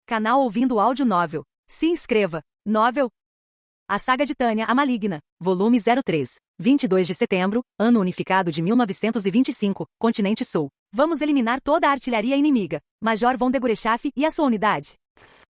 Canal Ouvindo Áudio Novel. Se inscreva. Novel. A Saga de Tânia, a Maligna. Volume 03. 22 de setembro, ano unificado de 1925, Continente Sul. Vamos eliminar toda a artilharia inimiga. Major von Degorechaf e a sua unidade.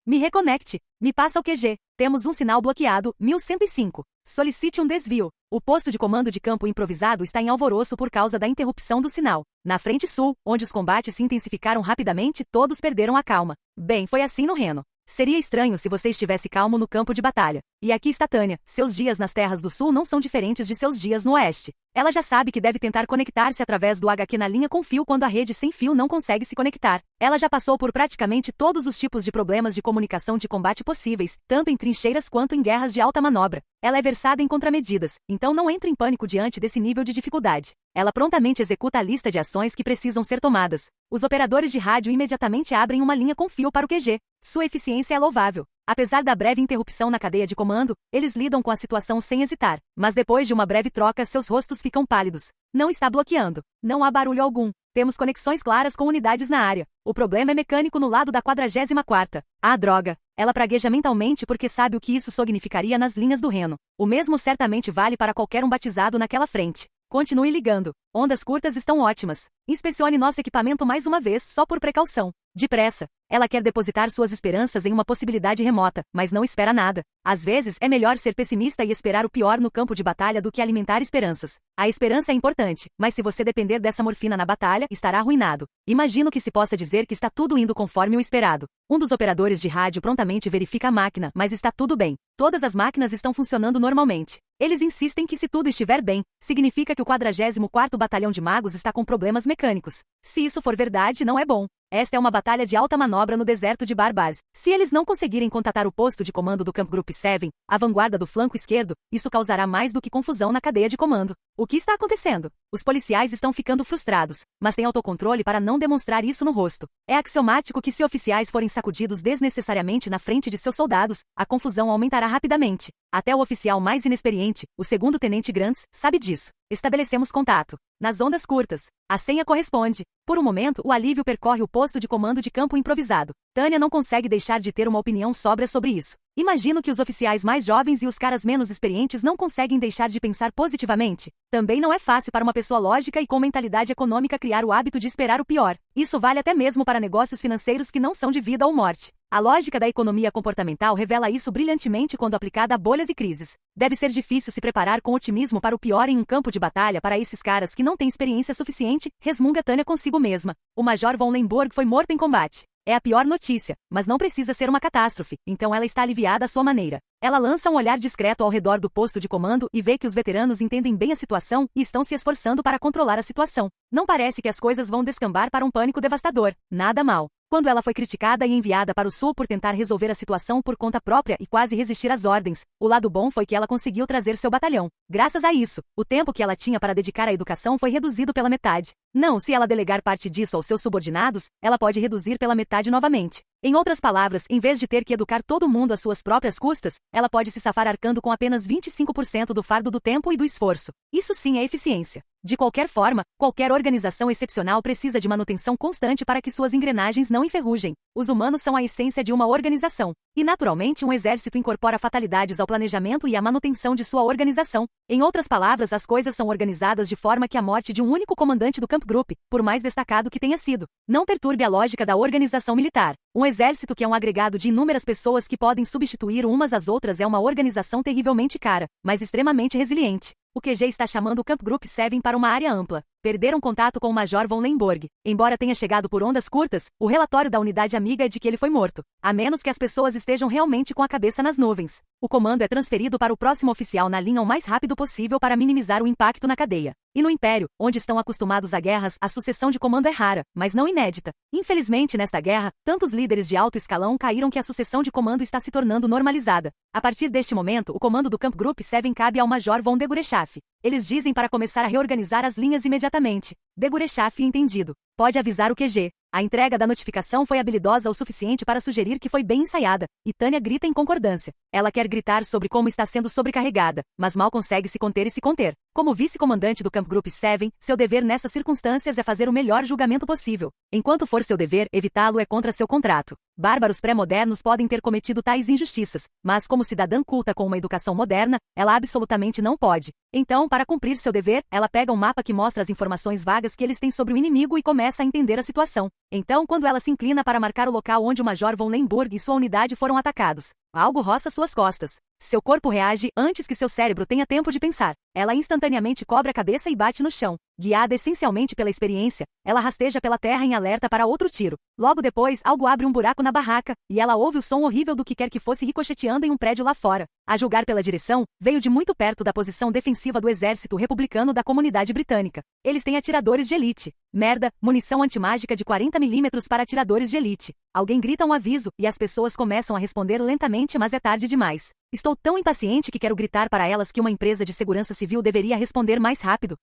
Me reconecte. Me passa o QG. Temos um sinal bloqueado, 1105. Solicite um desvio. O posto de comando de campo improvisado está em alvoroço por causa da interrupção do sinal. Na frente sul, onde os combates se intensificaram rapidamente, todos perderam a calma. Bem, foi assim no Reno. Seria estranho se você estivesse calmo no campo de batalha. E aqui está Tânia. Seus dias nas terras do sul não são diferentes de seus dias no oeste. Ela já sabe que deve tentar conectar-se através do HQ na linha com fio quando a rede sem fio não consegue se conectar. Ela já passou por praticamente todos os tipos de problemas de comunicação de combate possíveis, tanto em trincheiras quanto em guerras de alta manobra. Ela é versada em contramedidas, então não entre em pânico diante desse nível de dificuldade. Ela prontamente executa a lista de ações que precisam ser tomadas. Os operadores de rádio imediatamente abrem uma linha com fio para o QG. Sua eficiência é louvável. Apesar da breve interrupção na cadeia de comando, eles lidam com a situação sem hesitar. Mas depois de uma breve troca, seus rostos ficam pálidos. Não está bloqueando. Não há barulho algum. Temos conexões claras com unidades na área. O problema é mecânico no lado da 44ª. Ah, droga. Ela pragueja mentalmente porque sabe o que isso significaria nas linhas do Reno. O mesmo certamente vale para qualquer um batizado naquela frente. Continue ligando. Ondas curtas estão ótimas. Inspecione nosso equipamento mais uma vez, só por precaução. Depressa. Ela quer depositar suas esperanças em uma possibilidade remota, mas não espera nada. Às vezes, é melhor ser pessimista e esperar o pior no campo de batalha do que alimentar esperanças. A esperança é importante, mas se você depender dessa morfina na batalha, estará arruinado. Imagino que se possa dizer que está tudo indo conforme o esperado. Um dos operadores de rádio prontamente verifica a máquina, mas está tudo bem. Todas as máquinas estão funcionando normalmente. Eles insistem que se tudo estiver bem, significa que o 44º Batalhão de Magos está com problemas mecânicos. Se isso for verdade, não é bom. Esta é uma batalha de alta manobra no deserto de Barbaz. Se eles não conseguirem contatar o posto de comando do Camp Group 7, a vanguarda do flanco esquerdo, isso causará mais do que confusão na cadeia de comando. O que está acontecendo? Os policiais estão ficando frustrados, mas têm autocontrole para não demonstrar isso no rosto. É axiomático que se oficiais forem sacudidos desnecessariamente na frente de seus soldados, a confusão aumentará rapidamente. Até o oficial mais inexperiente, o segundo tenente Grants, sabe disso. Estabelecemos contato. Nas ondas curtas. A senha corresponde. Por um momento, o alívio percorre o posto de comando de campo improvisado. Tânia não consegue deixar de ter uma opinião sóbria sobre isso. Imagino que os oficiais mais jovens e os caras menos experientes não conseguem deixar de pensar positivamente. Também não é fácil para uma pessoa lógica e com mentalidade econômica criar o hábito de esperar o pior. Isso vale até mesmo para negócios financeiros que não são de vida ou morte. A lógica da economia comportamental revela isso brilhantemente quando aplicada a bolhas e crises. Deve ser difícil se preparar com otimismo para o pior em um campo de batalha para esses caras que não têm experiência suficiente, resmunga Tânia consigo mesma. O Major von Lemberg foi morto em combate. É a pior notícia, mas não precisa ser uma catástrofe, então ela está aliviada à sua maneira. Ela lança um olhar discreto ao redor do posto de comando e vê que os veteranos entendem bem a situação e estão se esforçando para controlar a situação. Não parece que as coisas vão descambar para um pânico devastador. Nada mal. Quando ela foi criticada e enviada para o sul por tentar resolver a situação por conta própria e quase resistir às ordens, o lado bom foi que ela conseguiu trazer seu batalhão. Graças a isso, o tempo que ela tinha para dedicar à educação foi reduzido pela metade. Não, se ela delegar parte disso aos seus subordinados, ela pode reduzir pela metade novamente. Em outras palavras, em vez de ter que educar todo mundo às suas próprias custas, ela pode se safar arcando com apenas 25% do fardo do tempo e do esforço. Isso sim é eficiência. De qualquer forma, qualquer organização excepcional precisa de manutenção constante para que suas engrenagens não enferrujem. Os humanos são a essência de uma organização. E naturalmente um exército incorpora fatalidades ao planejamento e à manutenção de sua organização. Em outras palavras, as coisas são organizadas de forma que a morte de um único comandante do Camp Group, por mais destacado que tenha sido, não perturbe a lógica da organização militar. Um exército que é um agregado de inúmeras pessoas que podem substituir umas às outras é uma organização terrivelmente cara, mas extremamente resiliente. O QG está chamando o Camp Group 7 para uma área ampla. Perderam contato com o Major von Lemberg. Embora tenha chegado por ondas curtas, o relatório da unidade amiga é de que ele foi morto. A menos que as pessoas estejam realmente com a cabeça nas nuvens. O comando é transferido para o próximo oficial na linha o mais rápido possível para minimizar o impacto na cadeia. E no Império, onde estão acostumados a guerras, a sucessão de comando é rara, mas não inédita. Infelizmente, nesta guerra, tantos líderes de alto escalão caíram que a sucessão de comando está se tornando normalizada. A partir deste momento, o comando do Camp Group 7 cabe ao Major von Degorechaf. Eles dizem para começar a reorganizar as linhas imediatamente. Degorechaf entendido. pode avisar o QG. A entrega da notificação foi habilidosa o suficiente para sugerir que foi bem ensaiada, e Tânia grita em concordância. Ela quer gritar sobre como está sendo sobrecarregada, mas mal consegue se conter e se conter. Como vice-comandante do Camp Group 7, seu dever nessas circunstâncias é fazer o melhor julgamento possível. Enquanto for seu dever, evitá-lo é contra seu contrato. Bárbaros pré-modernos podem ter cometido tais injustiças, mas como cidadã culta com uma educação moderna, ela absolutamente não pode. Então, para cumprir seu dever, ela pega um mapa que mostra as informações vagas que eles têm sobre o inimigo e começa a entender a situação. Então, quando ela se inclina para marcar o local onde o Major von Lemberg e sua unidade foram atacados, algo roça suas costas. Seu corpo reage antes que seu cérebro tenha tempo de pensar. Ela instantaneamente cobre a cabeça e bate no chão. Guiada essencialmente pela experiência, ela rasteja pela terra em alerta para outro tiro. Logo depois, algo abre um buraco na barraca, e ela ouve o som horrível do que quer que fosse ricocheteando em um prédio lá fora. A julgar pela direção, veio de muito perto da posição defensiva do exército republicano da comunidade britânica. Eles têm atiradores de elite. Merda, munição antimágica de 40 mm para atiradores de elite. Alguém grita um aviso, e as pessoas começam a responder lentamente, mas é tarde demais. Estou tão impaciente que quero gritar para elas que uma empresa de segurança civil deveria responder mais rápido.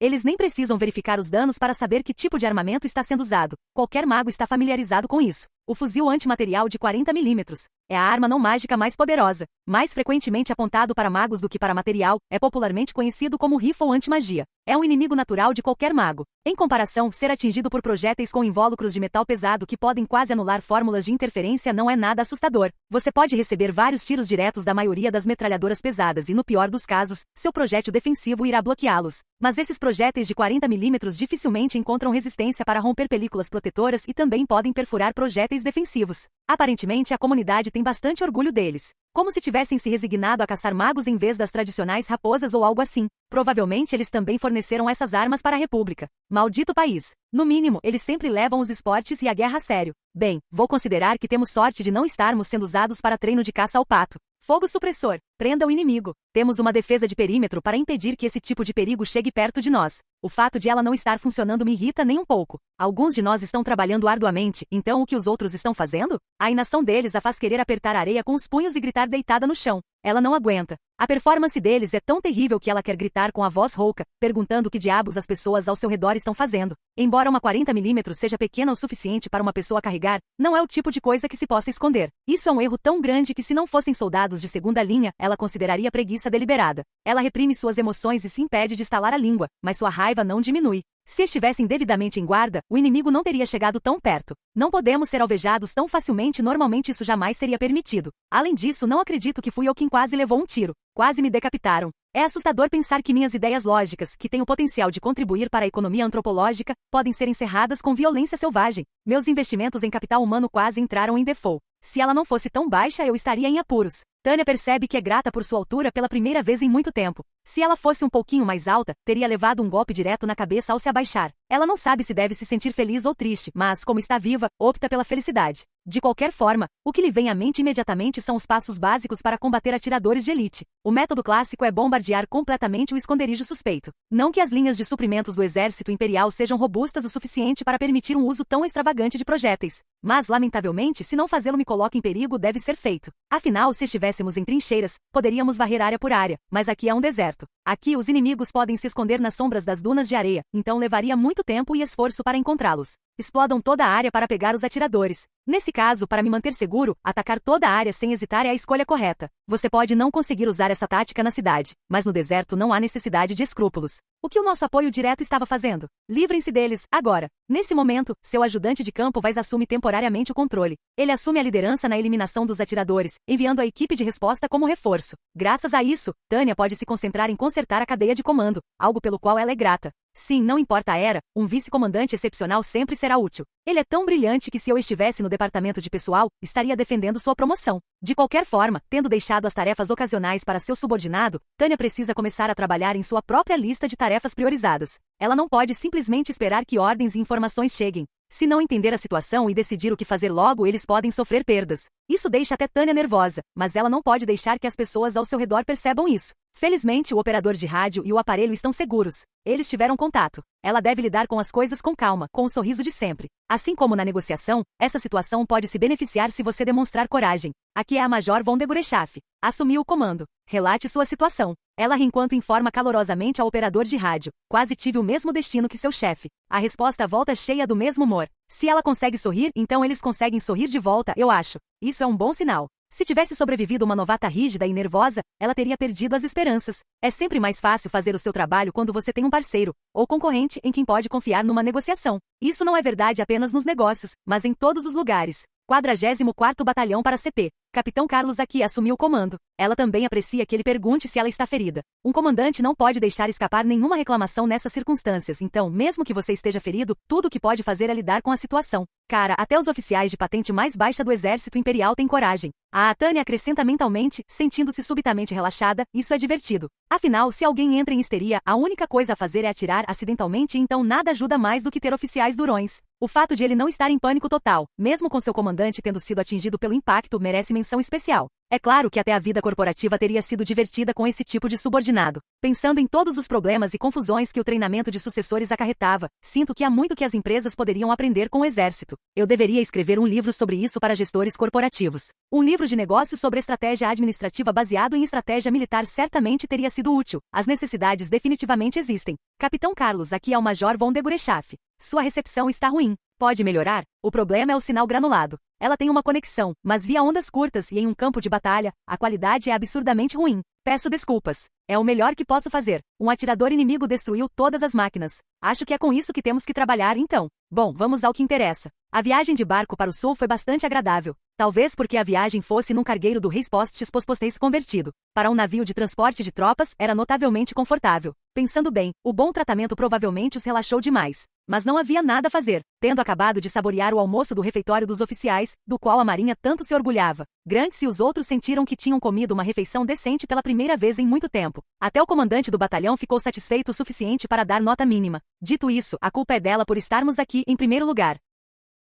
Eles nem precisam verificar os danos para saber que tipo de armamento está sendo usado. Qualquer mago está familiarizado com isso. O fuzil antimaterial de 40 mm é a arma não mágica mais poderosa, mais frequentemente apontado para magos do que para material, é popularmente conhecido como rifle anti-magia. É um inimigo natural de qualquer mago. Em comparação, ser atingido por projéteis com invólucros de metal pesado que podem quase anular fórmulas de interferência não é nada assustador. Você pode receber vários tiros diretos da maioria das metralhadoras pesadas e, no pior dos casos, seu projétil defensivo irá bloqueá-los. Mas esses projéteis de 40 mm dificilmente encontram resistência para romper películas protetoras e também podem perfurar projéteis defensivos. Aparentemente, a comunidade tem bastante orgulho deles. Como se tivessem se resignado a caçar magos em vez das tradicionais raposas ou algo assim. Provavelmente eles também forneceram essas armas para a República. Maldito país. No mínimo, eles sempre levam os esportes e a guerra a sério. Bem, vou considerar que temos sorte de não estarmos sendo usados para treino de caça ao pato. Fogo supressor. Prenda o inimigo. Temos uma defesa de perímetro para impedir que esse tipo de perigo chegue perto de nós. O fato de ela não estar funcionando me irrita nem um pouco. Alguns de nós estão trabalhando arduamente, então o que os outros estão fazendo? A inação deles a faz querer apertar a areia com os punhos e gritar deitada no chão. Ela não aguenta. A performance deles é tão terrível que ela quer gritar com a voz rouca, perguntando o que diabos as pessoas ao seu redor estão fazendo. Embora uma 40 mm seja pequena o suficiente para uma pessoa carregar, não é o tipo de coisa que se possa esconder. Isso é um erro tão grande que se não fossem soldados de segunda linha, ela consideraria preguiça deliberada. Ela reprime suas emoções e se impede de estalar a língua, mas sua raiva não diminui. Se estivessem devidamente em guarda, o inimigo não teria chegado tão perto. Não podemos ser alvejados tão facilmente, normalmente isso jamais seria permitido. Além disso, não acredito que fui eu quem quase levou um tiro. Quase me decapitaram. É assustador pensar que minhas ideias lógicas, que têm o potencial de contribuir para a economia antropológica, podem ser encerradas com violência selvagem. Meus investimentos em capital humano quase entraram em default. Se ela não fosse tão baixa, eu estaria em apuros. Tânia percebe que é grata por sua altura pela primeira vez em muito tempo. Se ela fosse um pouquinho mais alta, teria levado um golpe direto na cabeça ao se abaixar. Ela não sabe se deve se sentir feliz ou triste, mas, como está viva, opta pela felicidade. De qualquer forma, o que lhe vem à mente imediatamente são os passos básicos para combater atiradores de elite. O método clássico é bombardear completamente o esconderijo suspeito. Não que as linhas de suprimentos do exército imperial sejam robustas o suficiente para permitir um uso tão extravagante de projéteis. Mas, lamentavelmente, se não fazê-lo me coloca em perigo, deve ser feito. Afinal, se estivéssemos em trincheiras, poderíamos varrer área por área, mas aqui é um deserto. Aqui os inimigos podem se esconder nas sombras das dunas de areia, então levaria muito tempo e esforço para encontrá-los. Explodam toda a área para pegar os atiradores. Nesse caso, para me manter seguro, atacar toda a área sem hesitar é a escolha correta. Você pode não conseguir usar essa tática na cidade, mas no deserto não há necessidade de escrúpulos. O que o nosso apoio direto estava fazendo? Livrem-se deles, agora. Nesse momento, seu ajudante de campo vai assume temporariamente o controle. Ele assume a liderança na eliminação dos atiradores, enviando a equipe de resposta como reforço. Graças a isso, Tânia pode se concentrar em consertar a cadeia de comando, algo pelo qual ela é grata. Sim, não importa a era, um vice-comandante excepcional sempre será útil. Ele é tão brilhante que se eu estivesse no departamento de pessoal, estaria defendendo sua promoção. De qualquer forma, tendo deixado as tarefas ocasionais para seu subordinado, Tânia precisa começar a trabalhar em sua própria lista de tarefas priorizadas. Ela não pode simplesmente esperar que ordens e informações cheguem. Se não entender a situação e decidir o que fazer logo, eles podem sofrer perdas. Isso deixa até Tânia nervosa, mas ela não pode deixar que as pessoas ao seu redor percebam isso. Felizmente, o operador de rádio e o aparelho estão seguros. Eles tiveram contato. Ela deve lidar com as coisas com calma, com o sorriso de sempre. Assim como na negociação, essa situação pode se beneficiar se você demonstrar coragem. Aqui é a Major von de Gurechaff. Assumiu o comando. Relate sua situação. Ela ri enquanto informa calorosamente ao operador de rádio. Quase tive o mesmo destino que seu chefe. A resposta volta cheia do mesmo humor. Se ela consegue sorrir, então eles conseguem sorrir de volta, eu acho. Isso é um bom sinal. Se tivesse sobrevivido uma novata rígida e nervosa, ela teria perdido as esperanças. É sempre mais fácil fazer o seu trabalho quando você tem um parceiro ou concorrente em quem pode confiar numa negociação. Isso não é verdade apenas nos negócios, mas em todos os lugares. 44º Batalhão para CP. Capitão Carlos aqui assumiu o comando. Ela também aprecia que ele pergunte se ela está ferida. Um comandante não pode deixar escapar nenhuma reclamação nessas circunstâncias, então, mesmo que você esteja ferido, tudo o que pode fazer é lidar com a situação. Cara, até os oficiais de patente mais baixa do Exército Imperial têm coragem. A Tânia acrescenta mentalmente, sentindo-se subitamente relaxada, isso é divertido. Afinal, se alguém entra em histeria, a única coisa a fazer é atirar acidentalmente e então nada ajuda mais do que ter oficiais durões. O fato de ele não estar em pânico total, mesmo com seu comandante tendo sido atingido pelo impacto, merece menção especial. É claro que até a vida corporativa teria sido divertida com esse tipo de subordinado. Pensando em todos os problemas e confusões que o treinamento de sucessores acarretava, sinto que há muito que as empresas poderiam aprender com o exército. Eu deveria escrever um livro sobre isso para gestores corporativos. Um livro de negócios sobre estratégia administrativa baseado em estratégia militar certamente teria sido útil. As necessidades definitivamente existem. Capitão Carlos, aqui é o Major von de Gurechaff. Sua recepção está ruim. Pode melhorar? O problema é o sinal granulado. Ela tem uma conexão, mas via ondas curtas e em um campo de batalha, a qualidade é absurdamente ruim. Peço desculpas. É o melhor que posso fazer. Um atirador inimigo destruiu todas as máquinas. Acho que é com isso que temos que trabalhar então. Bom, vamos ao que interessa. A viagem de barco para o sul foi bastante agradável. Talvez porque a viagem fosse num cargueiro do Reis Postes Pospostéis convertido. Para um navio de transporte de tropas, era notavelmente confortável. Pensando bem, o bom tratamento provavelmente os relaxou demais. Mas não havia nada a fazer, tendo acabado de saborear o almoço do refeitório dos oficiais, do qual a Marinha tanto se orgulhava. Grant e os outros sentiram que tinham comido uma refeição decente pela primeira vez em muito tempo. Até o comandante do batalhão ficou satisfeito o suficiente para dar nota mínima. Dito isso, a culpa é dela por estarmos aqui em primeiro lugar.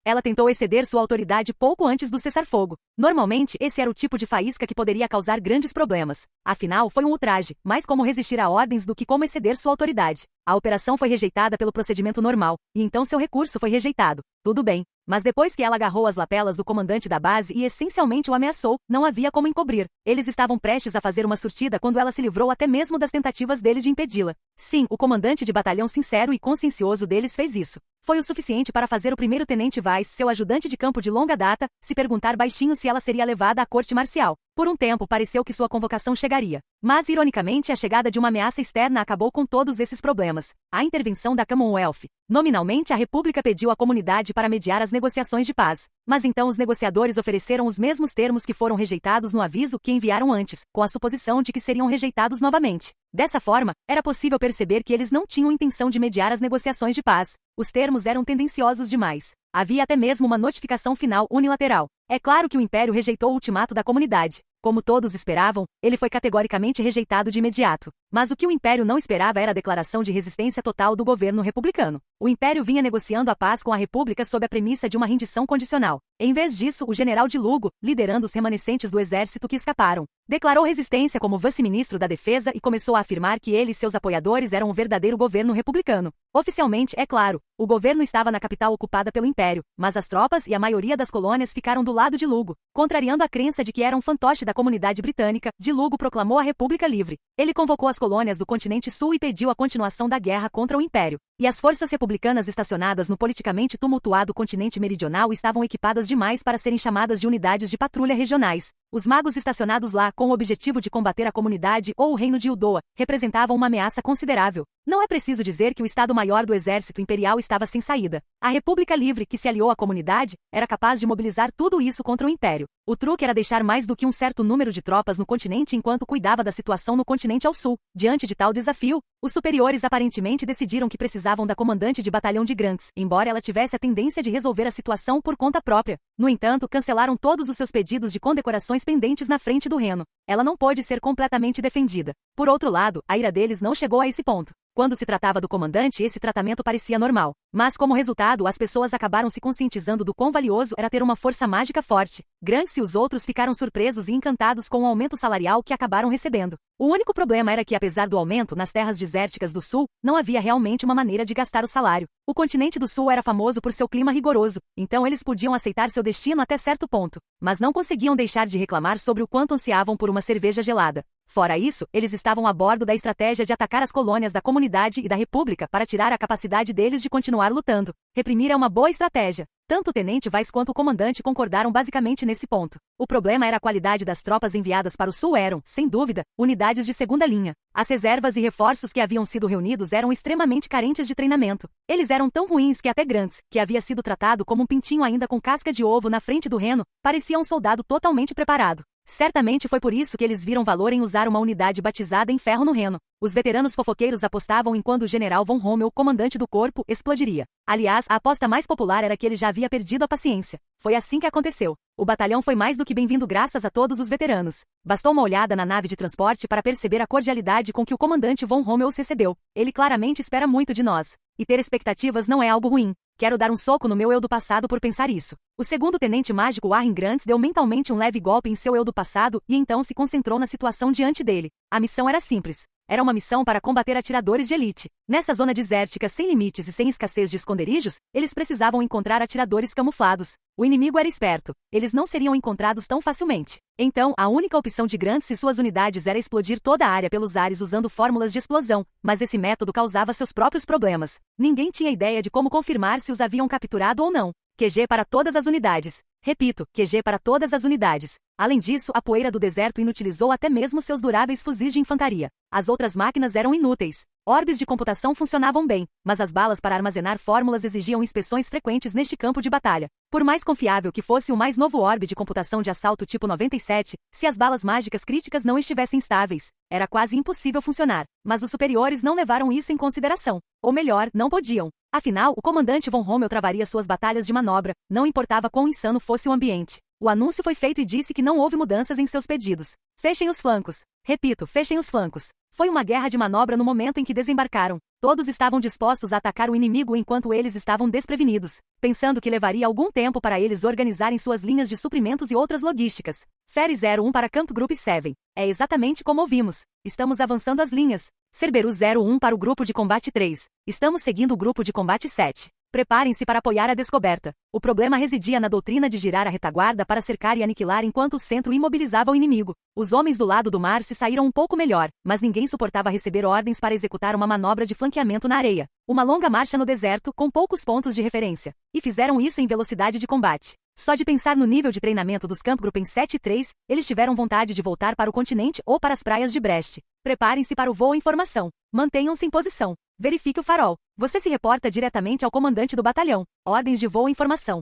Ela tentou exceder sua autoridade pouco antes do cessar-fogo. Normalmente, esse era o tipo de faísca que poderia causar grandes problemas. Afinal, foi um ultraje, mais como resistir a ordens do que como exceder sua autoridade. A operação foi rejeitada pelo procedimento normal, e então seu recurso foi rejeitado. Tudo bem. Mas depois que ela agarrou as lapelas do comandante da base e essencialmente o ameaçou, não havia como encobrir. Eles estavam prestes a fazer uma surtida quando ela se livrou até mesmo das tentativas dele de impedi-la. Sim, o comandante de batalhão sincero e consciencioso deles fez isso. Foi o suficiente para fazer o primeiro-tenente Weiss, seu ajudante de campo de longa data, se perguntar baixinho se ela seria levada à corte marcial. Por um tempo pareceu que sua convocação chegaria. Mas, ironicamente, a chegada de uma ameaça externa acabou com todos esses problemas. A intervenção da Commonwealth. Nominalmente, a República pediu à comunidade para mediar as negociações de paz. Mas então os negociadores ofereceram os mesmos termos que foram rejeitados no aviso que enviaram antes, com a suposição de que seriam rejeitados novamente. Dessa forma, era possível perceber que eles não tinham intenção de mediar as negociações de paz. Os termos eram tendenciosos demais. Havia até mesmo uma notificação final unilateral. É claro que o Império rejeitou o ultimato da comunidade. Como todos esperavam, ele foi categoricamente rejeitado de imediato. Mas o que o Império não esperava era a declaração de resistência total do governo republicano. O Império vinha negociando a paz com a República sob a premissa de uma rendição condicional. Em vez disso, o general de Lugo, liderando os remanescentes do exército que escaparam, declarou resistência como vice-ministro da Defesa e começou a afirmar que ele e seus apoiadores eram o verdadeiro governo republicano. Oficialmente, é claro, o governo estava na capital ocupada pelo Império, mas as tropas e a maioria das colônias ficaram do lado de Lugo. Contrariando a crença de que era um fantoche da comunidade britânica, de Lugo proclamou a República Livre. Ele convocou as colônias do continente sul e pediu a continuação da guerra contra o Império. E as forças republicanas estacionadas no politicamente tumultuado continente meridional estavam equipadas demais para serem chamadas de unidades de patrulha regionais. Os magos estacionados lá, com o objetivo de combater a comunidade ou o reino de Uldoa, representavam uma ameaça considerável. Não é preciso dizer que o Estado-Maior do Exército Imperial estava sem saída. A República Livre, que se aliou à comunidade, era capaz de mobilizar tudo isso contra o Império. O truque era deixar mais do que um certo número de tropas no continente enquanto cuidava da situação no continente ao sul. Diante de tal desafio, os superiores aparentemente decidiram que precisavam da comandante de batalhão de Grants, embora ela tivesse a tendência de resolver a situação por conta própria. No entanto, cancelaram todos os seus pedidos de condecorações pendentes na frente do Reno. Ela não pôde ser completamente defendida. Por outro lado, a ira deles não chegou a esse ponto. Quando se tratava do comandante, esse tratamento parecia normal. Mas como resultado, as pessoas acabaram se conscientizando do quão valioso era ter uma força mágica forte. Grants e os outros ficaram surpresos e encantados com o aumento salarial que acabaram recebendo. O único problema era que, apesar do aumento nas terras desérticas do sul, não havia realmente uma maneira de gastar o salário. O continente do sul era famoso por seu clima rigoroso, então eles podiam aceitar seu destino até certo ponto, mas não conseguiam deixar de reclamar sobre o quanto ansiavam por uma cerveja gelada. Fora isso, eles estavam a bordo da estratégia de atacar as colônias da comunidade e da república para tirar a capacidade deles de continuar lutando. Reprimir é uma boa estratégia. Tanto o tenente Vice quanto o comandante concordaram basicamente nesse ponto. O problema era a qualidade das tropas enviadas para o sul eram, sem dúvida, unidades de segunda linha. As reservas e reforços que haviam sido reunidos eram extremamente carentes de treinamento. Eles eram tão ruins que até Grants, que havia sido tratado como um pintinho ainda com casca de ovo na frente do reno, parecia um soldado totalmente preparado. Certamente foi por isso que eles viram valor em usar uma unidade batizada em ferro no reno. Os veteranos fofoqueiros apostavam em quando o general Von Rommel, comandante do corpo, explodiria. Aliás, a aposta mais popular era que ele já havia perdido a paciência. Foi assim que aconteceu. O batalhão foi mais do que bem-vindo graças a todos os veteranos. Bastou uma olhada na nave de transporte para perceber a cordialidade com que o comandante Von Rommel os recebeu. Ele claramente espera muito de nós. E ter expectativas não é algo ruim. Quero dar um soco no meu eu do passado por pensar isso. O segundo tenente mágico Warren Grants deu mentalmente um leve golpe em seu eu do passado e então se concentrou na situação diante dele. A missão era simples. Era uma missão para combater atiradores de elite. Nessa zona desértica sem limites e sem escassez de esconderijos, eles precisavam encontrar atiradores camuflados. O inimigo era esperto. Eles não seriam encontrados tão facilmente. Então, a única opção de Grants e suas unidades era explodir toda a área pelos ares usando fórmulas de explosão, mas esse método causava seus próprios problemas. Ninguém tinha ideia de como confirmar se os haviam capturado ou não. QG para todas as unidades. Repito, QG para todas as unidades. Além disso, a poeira do deserto inutilizou até mesmo seus duráveis fuzis de infantaria. As outras máquinas eram inúteis. Orbes de computação funcionavam bem, mas as balas para armazenar fórmulas exigiam inspeções frequentes neste campo de batalha. Por mais confiável que fosse o mais novo orbe de computação de assalto tipo 97, se as balas mágicas críticas não estivessem estáveis, era quase impossível funcionar. Mas os superiores não levaram isso em consideração. Ou melhor, não podiam. Afinal, o comandante Von Rommel travaria suas batalhas de manobra, não importava quão insano fosse o ambiente. O anúncio foi feito e disse que não houve mudanças em seus pedidos. Fechem os flancos. Repito, fechem os flancos. Foi uma guerra de manobra no momento em que desembarcaram. Todos estavam dispostos a atacar o inimigo enquanto eles estavam desprevenidos, pensando que levaria algum tempo para eles organizarem suas linhas de suprimentos e outras logísticas. Ferry 01 para Camp Group 7. É exatamente como ouvimos. Estamos avançando as linhas. Cerberus 01 para o grupo de combate 3. Estamos seguindo o grupo de combate 7. Preparem-se para apoiar a descoberta. O problema residia na doutrina de girar a retaguarda para cercar e aniquilar enquanto o centro imobilizava o inimigo. Os homens do lado do mar se saíram um pouco melhor, mas ninguém suportava receber ordens para executar uma manobra de flanqueamento na areia. Uma longa marcha no deserto, com poucos pontos de referência. E fizeram isso em velocidade de combate. Só de pensar no nível de treinamento dos Kampfgruppen 7 e 3, eles tiveram vontade de voltar para o continente ou para as praias de Brest. Preparem-se para o voo em formação. Mantenham-se em posição. Verifique o farol. Você se reporta diretamente ao comandante do batalhão. Ordens de voo em formação.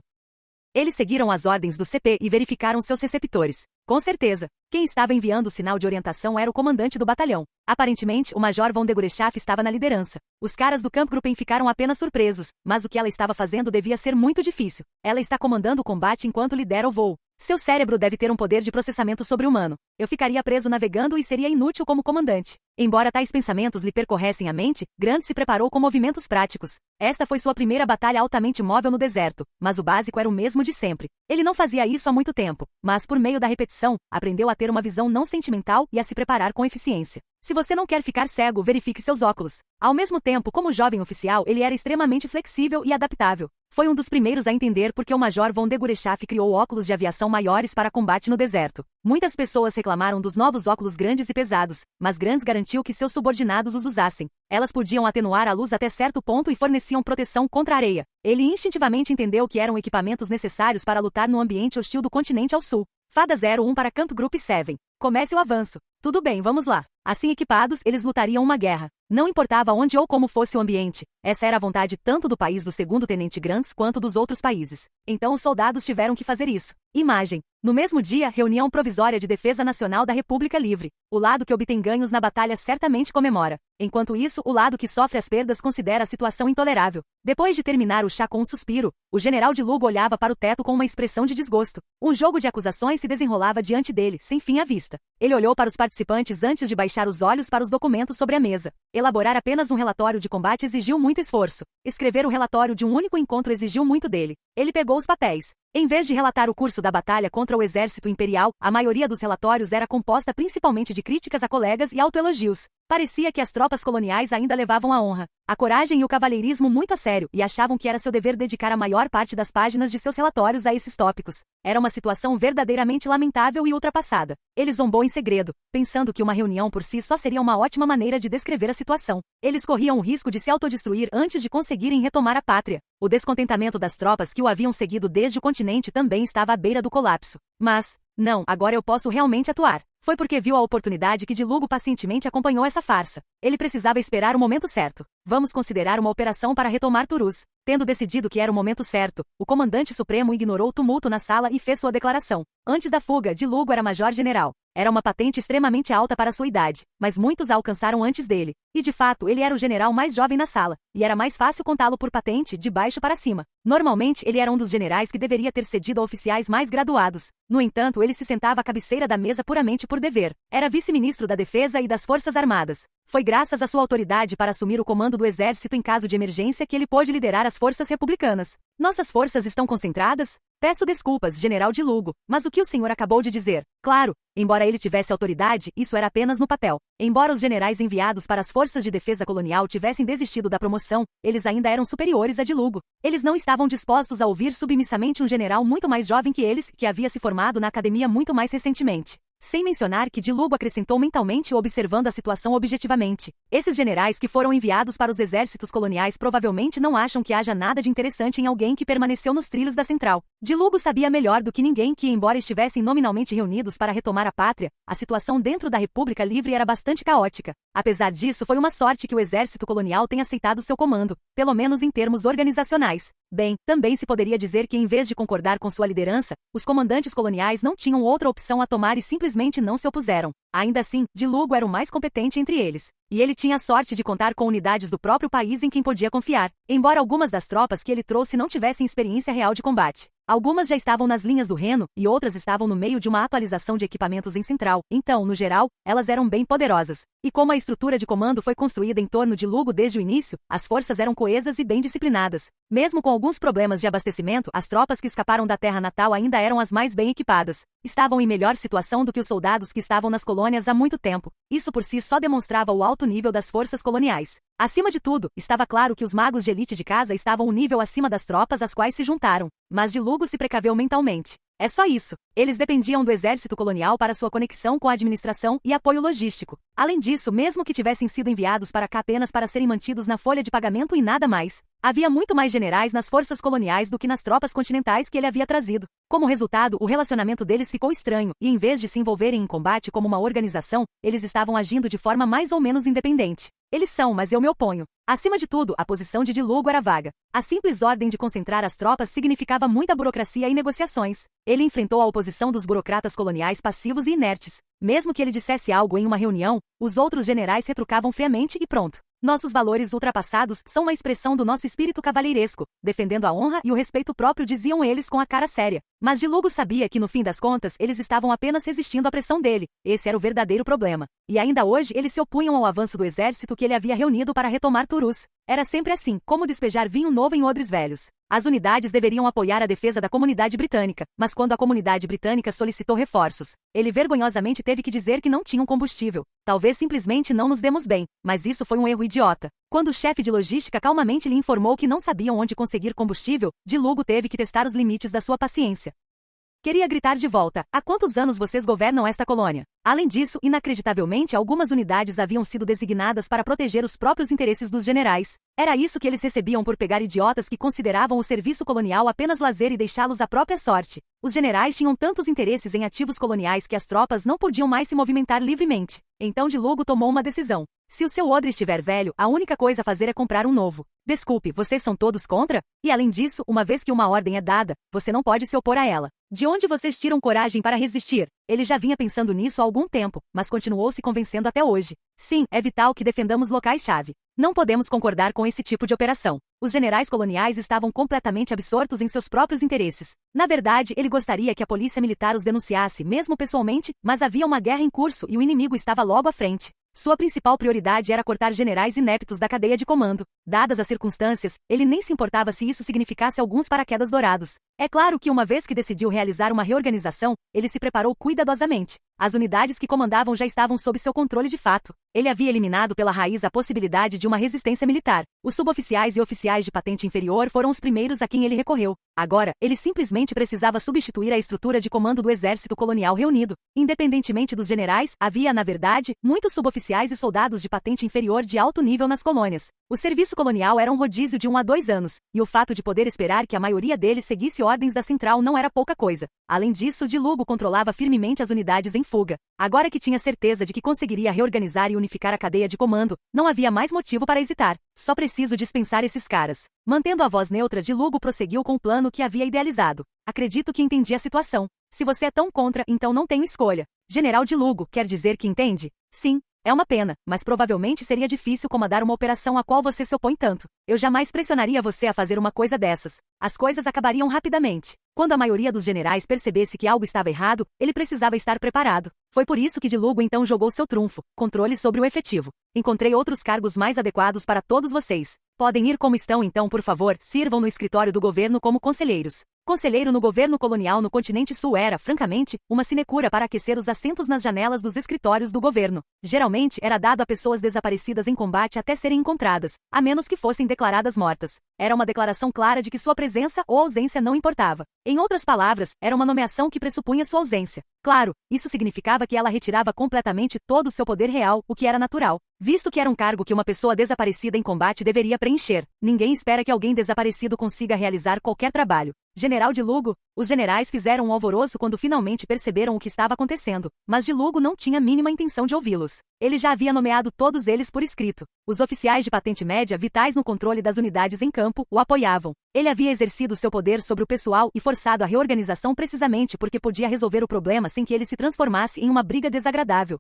Eles seguiram as ordens do CP e verificaram seus receptores. Com certeza, quem estava enviando o sinal de orientação era o comandante do batalhão. Aparentemente, o Major von de Gurechaff estava na liderança. Os caras do Kampfgruppen ficaram apenas surpresos, mas o que ela estava fazendo devia ser muito difícil. Ela está comandando o combate enquanto lidera o voo. Seu cérebro deve ter um poder de processamento sobre-humano. Eu ficaria preso navegando e seria inútil como comandante. Embora tais pensamentos lhe percorressem a mente, Grant se preparou com movimentos práticos. Esta foi sua primeira batalha altamente móvel no deserto, mas o básico era o mesmo de sempre. Ele não fazia isso há muito tempo, mas por meio da repetição, aprendeu a ter uma visão não sentimental e a se preparar com eficiência. Se você não quer ficar cego, verifique seus óculos. Ao mesmo tempo, como jovem oficial, ele era extremamente flexível e adaptável. Foi um dos primeiros a entender por que o Major von de Gurechaff criou óculos de aviação maiores para combate no deserto. Muitas pessoas reclamaram dos novos óculos grandes e pesados, mas Grant garantiu que seus subordinados os usassem. Elas podiam atenuar a luz até certo ponto e forneciam proteção contra a areia. Ele instintivamente entendeu que eram equipamentos necessários para lutar no ambiente hostil do continente ao sul. Fada 01 para Camp Group 7. Comece o avanço. Tudo bem, vamos lá. Assim equipados, eles lutariam uma guerra. Não importava onde ou como fosse o ambiente. Essa era a vontade tanto do país do segundo tenente Grants quanto dos outros países. Então os soldados tiveram que fazer isso. Imagem. No mesmo dia, reunião provisória de defesa nacional da República Livre. O lado que obtém ganhos na batalha certamente comemora. Enquanto isso, o lado que sofre as perdas considera a situação intolerável. Depois de terminar o chá com um suspiro, o general de Lugo olhava para o teto com uma expressão de desgosto. Um jogo de acusações se desenrolava diante dele, sem fim à vista. resposta. Ele olhou para os participantes antes de baixar os olhos para os documentos sobre a mesa. Elaborar apenas um relatório de combate exigiu muito esforço. Escrever o relatório de um único encontro exigiu muito dele. Ele pegou os papéis. Em vez de relatar o curso da batalha contra o exército imperial, a maioria dos relatórios era composta principalmente de críticas a colegas e autoelogios. Parecia que as tropas coloniais ainda levavam a honra, a coragem e o cavalheirismo muito a sério e achavam que era seu dever dedicar a maior parte das páginas de seus relatórios a esses tópicos. Era uma situação verdadeiramente lamentável e ultrapassada. Ele zombou em segredo, pensando que uma reunião por si só seria uma ótima maneira de descrever a situação. Eles corriam o risco de se autodestruir antes de conseguirem retomar a pátria. O descontentamento das tropas que o haviam seguido desde o continente também estava à beira do colapso. Mas, não, agora eu posso realmente atuar. Foi porque viu a oportunidade que Dilugo pacientemente acompanhou essa farsa. Ele precisava esperar o momento certo. Vamos considerar uma operação para retomar Turus. Tendo decidido que era o momento certo, o comandante supremo ignorou o tumulto na sala e fez sua declaração. Antes da fuga, Dilugo era major-general. Era uma patente extremamente alta para sua idade, mas muitos a alcançaram antes dele. E de fato, ele era o general mais jovem na sala, e era mais fácil contá-lo por patente, de baixo para cima. Normalmente, ele era um dos generais que deveria ter cedido a oficiais mais graduados. No entanto, ele se sentava à cabeceira da mesa puramente por dever. Era vice-ministro da Defesa e das Forças Armadas. Foi graças à sua autoridade para assumir o comando do exército em caso de emergência que ele pôde liderar as forças republicanas. Nossas forças estão concentradas? Peço desculpas, general Dilugo, mas o que o senhor acabou de dizer? Claro, embora ele tivesse autoridade, isso era apenas no papel. Embora os generais enviados para as forças de defesa colonial tivessem desistido da promoção, eles ainda eram superiores a Dilugo. Eles não estavam dispostos a ouvir submissamente um general muito mais jovem que eles, que havia se formado na academia muito mais recentemente. Sem mencionar que Dilugo acrescentou mentalmente observando a situação objetivamente. Esses generais que foram enviados para os exércitos coloniais provavelmente não acham que haja nada de interessante em alguém que permaneceu nos trilhos da central. Dilugo sabia melhor do que ninguém que, embora estivessem nominalmente reunidos para retomar a pátria, a situação dentro da República Livre era bastante caótica. Apesar disso, foi uma sorte que o exército colonial tenha aceitado seu comando, pelo menos em termos organizacionais. Bem, também se poderia dizer que em vez de concordar com sua liderança, os comandantes coloniais não tinham outra opção a tomar e simplesmente não se opuseram. Ainda assim, Dilugo era o mais competente entre eles. E ele tinha a sorte de contar com unidades do próprio país em quem podia confiar, embora algumas das tropas que ele trouxe não tivessem experiência real de combate. Algumas já estavam nas linhas do Reno, e outras estavam no meio de uma atualização de equipamentos em Central, então, no geral, elas eram bem poderosas. E como a estrutura de comando foi construída em torno de Lugo desde o início, as forças eram coesas e bem disciplinadas. Mesmo com alguns problemas de abastecimento, as tropas que escaparam da terra natal ainda eram as mais bem equipadas. Estavam em melhor situação do que os soldados que estavam nas colônias há muito tempo. Isso por si só demonstrava o alto nível das forças coloniais. Acima de tudo, estava claro que os magos de elite de casa estavam um nível acima das tropas às quais se juntaram. Mas Dilugo se precaveu mentalmente. É só isso. Eles dependiam do exército colonial para sua conexão com a administração e apoio logístico. Além disso, mesmo que tivessem sido enviados para cá apenas para serem mantidos na folha de pagamento e nada mais, havia muito mais generais nas forças coloniais do que nas tropas continentais que ele havia trazido. Como resultado, o relacionamento deles ficou estranho, e em vez de se envolverem em combate como uma organização, eles estavam agindo de forma mais ou menos independente. Eles são, mas eu me oponho. Acima de tudo, a posição de Dilugo era vaga. A simples ordem de concentrar as tropas significava muita burocracia e negociações. Ele enfrentou a oposição dos burocratas coloniais passivos e inertes. Mesmo que ele dissesse algo em uma reunião, os outros generais retrucavam friamente e pronto. Nossos valores ultrapassados são uma expressão do nosso espírito cavalheiresco, defendendo a honra e o respeito próprio, diziam eles com a cara séria. Mas Dilugo sabia que no fim das contas eles estavam apenas resistindo à pressão dele. Esse era o verdadeiro problema. E ainda hoje eles se opunham ao avanço do exército que ele havia reunido para retomar Turus. Era sempre assim, como despejar vinho novo em odres velhos. As unidades deveriam apoiar a defesa da comunidade britânica, mas quando a comunidade britânica solicitou reforços, ele vergonhosamente teve que dizer que não tinham combustível. Talvez simplesmente não nos demos bem, mas isso foi um erro idiota. Quando o chefe de logística calmamente lhe informou que não sabiam onde conseguir combustível, Dilugo teve que testar os limites da sua paciência. Queria gritar de volta: há quantos anos vocês governam esta colônia? Além disso, inacreditavelmente, algumas unidades haviam sido designadas para proteger os próprios interesses dos generais. Era isso que eles recebiam por pegar idiotas que consideravam o serviço colonial apenas lazer e deixá-los à própria sorte. Os generais tinham tantos interesses em ativos coloniais que as tropas não podiam mais se movimentar livremente. Então Dilugo tomou uma decisão. Se o seu odre estiver velho, a única coisa a fazer é comprar um novo. Desculpe, vocês são todos contra? E além disso, uma vez que uma ordem é dada, você não pode se opor a ela. De onde vocês tiram coragem para resistir? Ele já vinha pensando nisso há algum tempo, mas continuou se convencendo até hoje. Sim, é vital que defendamos locais-chave. Não podemos concordar com esse tipo de operação. Os generais coloniais estavam completamente absortos em seus próprios interesses. Na verdade, ele gostaria que a polícia militar os denunciasse, mesmo pessoalmente, mas havia uma guerra em curso e o inimigo estava logo à frente. Sua principal prioridade era cortar generais ineptos da cadeia de comando. Dadas as circunstâncias, ele nem se importava se isso significasse alguns paraquedas dourados. É claro que uma vez que decidiu realizar uma reorganização, ele se preparou cuidadosamente. As unidades que comandavam já estavam sob seu controle de fato. Ele havia eliminado pela raiz a possibilidade de uma resistência militar. Os suboficiais e oficiais de patente inferior foram os primeiros a quem ele recorreu. Agora, ele simplesmente precisava substituir a estrutura de comando do exército colonial reunido. Independentemente dos generais, havia, na verdade, muitos suboficiais e soldados de patente inferior de alto nível nas colônias. O serviço colonial era um rodízio de 1 a 2 anos, e o fato de poder esperar que a maioria deles seguisse ordens da central não era pouca coisa. Além disso, Di Lugo controlava firmemente as unidades em fuga. Agora que tinha certeza de que conseguiria reorganizar e unificar a cadeia de comando, não havia mais motivo para hesitar. Só preciso dispensar esses caras. Mantendo a voz neutra, Di Lugo prosseguiu com o plano que havia idealizado. Acredito que entendi a situação. Se você é tão contra, então não tenho escolha. General Di Lugo, quer dizer que entende? Sim. É uma pena, mas provavelmente seria difícil comandar uma operação a qual você se opõe tanto. Eu jamais pressionaria você a fazer uma coisa dessas. As coisas acabariam rapidamente. Quando a maioria dos generais percebesse que algo estava errado, ele precisava estar preparado. Foi por isso que Di Lugo então jogou seu trunfo, controle sobre o efetivo. Encontrei outros cargos mais adequados para todos vocês. Podem ir como estão então, por favor, sirvam no escritório do governo como conselheiros. Conselheiro no governo colonial no continente sul era, francamente, uma sinecura para aquecer os assentos nas janelas dos escritórios do governo. Geralmente, era dado a pessoas desaparecidas em combate até serem encontradas, a menos que fossem declaradas mortas. Era uma declaração clara de que sua presença ou ausência não importava. Em outras palavras, era uma nomeação que pressupunha sua ausência. Claro, isso significava que ela retirava completamente todo o seu poder real, o que era natural, visto que era um cargo que uma pessoa desaparecida em combate deveria preencher. Ninguém espera que alguém desaparecido consiga realizar qualquer trabalho. General Di Lugo, os generais fizeram um alvoroço quando finalmente perceberam o que estava acontecendo, mas Di Lugo não tinha a mínima intenção de ouvi-los. Ele já havia nomeado todos eles por escrito. Os oficiais de patente média, vitais no controle das unidades em campo, o apoiavam. Ele havia exercido seu poder sobre o pessoal e forçado a reorganização precisamente porque podia resolver o problema sem que ele se transformasse em uma briga desagradável.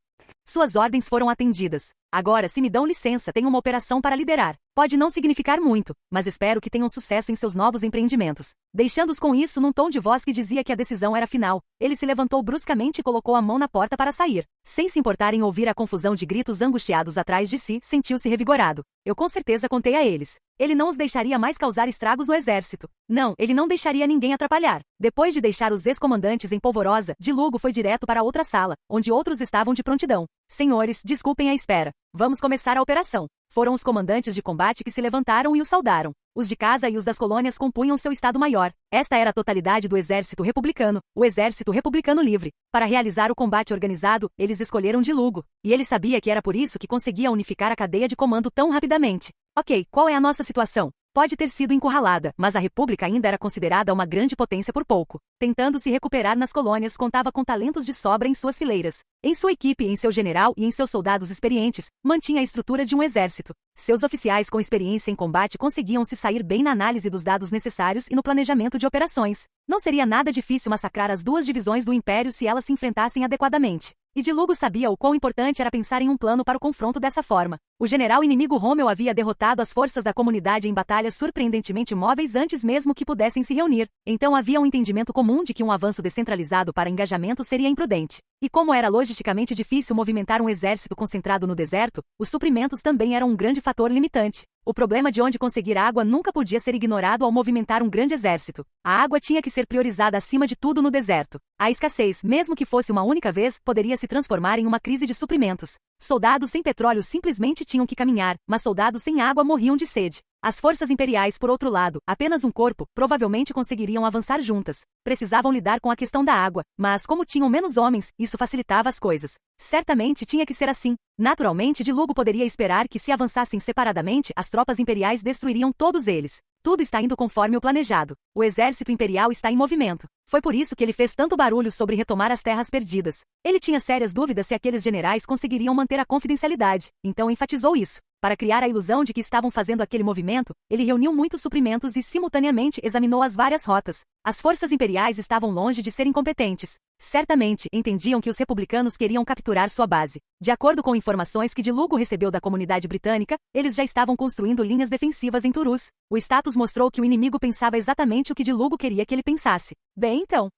Suas ordens foram atendidas. Agora, se me dão licença, tenho uma operação para liderar. Pode não significar muito, mas espero que tenham sucesso em seus novos empreendimentos. Deixando-os com isso num tom de voz que dizia que a decisão era final, ele se levantou bruscamente e colocou a mão na porta para sair. Sem se importar em ouvir a confusão de gritos angustiados atrás de si, sentiu-se revigorado. Eu com certeza contei a eles. Ele não os deixaria mais causar estragos no exército. Não, ele não deixaria ninguém atrapalhar. Depois de deixar os ex-comandantes em polvorosa, Di Lugo foi direto para outra sala, onde outros estavam de prontidão. Senhores, desculpem a espera. Vamos começar a operação. Foram os comandantes de combate que se levantaram e o saudaram. Os de casa e os das colônias compunham seu Estado-Maior. Esta era a totalidade do Exército Republicano, o Exército Republicano Livre. Para realizar o combate organizado, eles escolheram Di Lugo. E ele sabia que era por isso que conseguia unificar a cadeia de comando tão rapidamente. Ok, qual é a nossa situação? Pode ter sido encurralada, mas a República ainda era considerada uma grande potência por pouco. Tentando se recuperar nas colônias, contava com talentos de sobra em suas fileiras. Em sua equipe, em seu general e em seus soldados experientes, mantinha a estrutura de um exército. Seus oficiais com experiência em combate conseguiam se sair bem na análise dos dados necessários e no planejamento de operações. Não seria nada difícil massacrar as duas divisões do Império se elas se enfrentassem adequadamente. E Di Lugo sabia o quão importante era pensar em um plano para o confronto dessa forma. O general inimigo Rommel havia derrotado as forças da comunidade em batalhas surpreendentemente móveis antes mesmo que pudessem se reunir. Então havia um entendimento comum de que um avanço descentralizado para engajamento seria imprudente. E como era logisticamente difícil movimentar um exército concentrado no deserto, os suprimentos também eram um grande fator limitante. O problema de onde conseguir água nunca podia ser ignorado ao movimentar um grande exército. A água tinha que ser priorizada acima de tudo no deserto. A escassez, mesmo que fosse uma única vez, poderia se transformar em uma crise de suprimentos. Soldados sem petróleo simplesmente tinham que caminhar, mas soldados sem água morriam de sede. As forças imperiais, por outro lado, apenas um corpo, provavelmente conseguiriam avançar juntas. Precisavam lidar com a questão da água, mas como tinham menos homens, isso facilitava as coisas. Certamente tinha que ser assim. Naturalmente, Di Lugo poderia esperar que se avançassem separadamente, as tropas imperiais destruiriam todos eles. Tudo está indo conforme o planejado. O exército imperial está em movimento. Foi por isso que ele fez tanto barulho sobre retomar as terras perdidas. Ele tinha sérias dúvidas se aqueles generais conseguiriam manter a confidencialidade, então enfatizou isso. Para criar a ilusão de que estavam fazendo aquele movimento, ele reuniu muitos suprimentos e simultaneamente examinou as várias rotas. As forças imperiais estavam longe de serem incompetentes. Certamente entendiam que os republicanos queriam capturar sua base. De acordo com informações que Dilugo recebeu da comunidade britânica, eles já estavam construindo linhas defensivas em Turus. O status mostrou que o inimigo pensava exatamente o que Dilugo queria que ele pensasse. Bem então.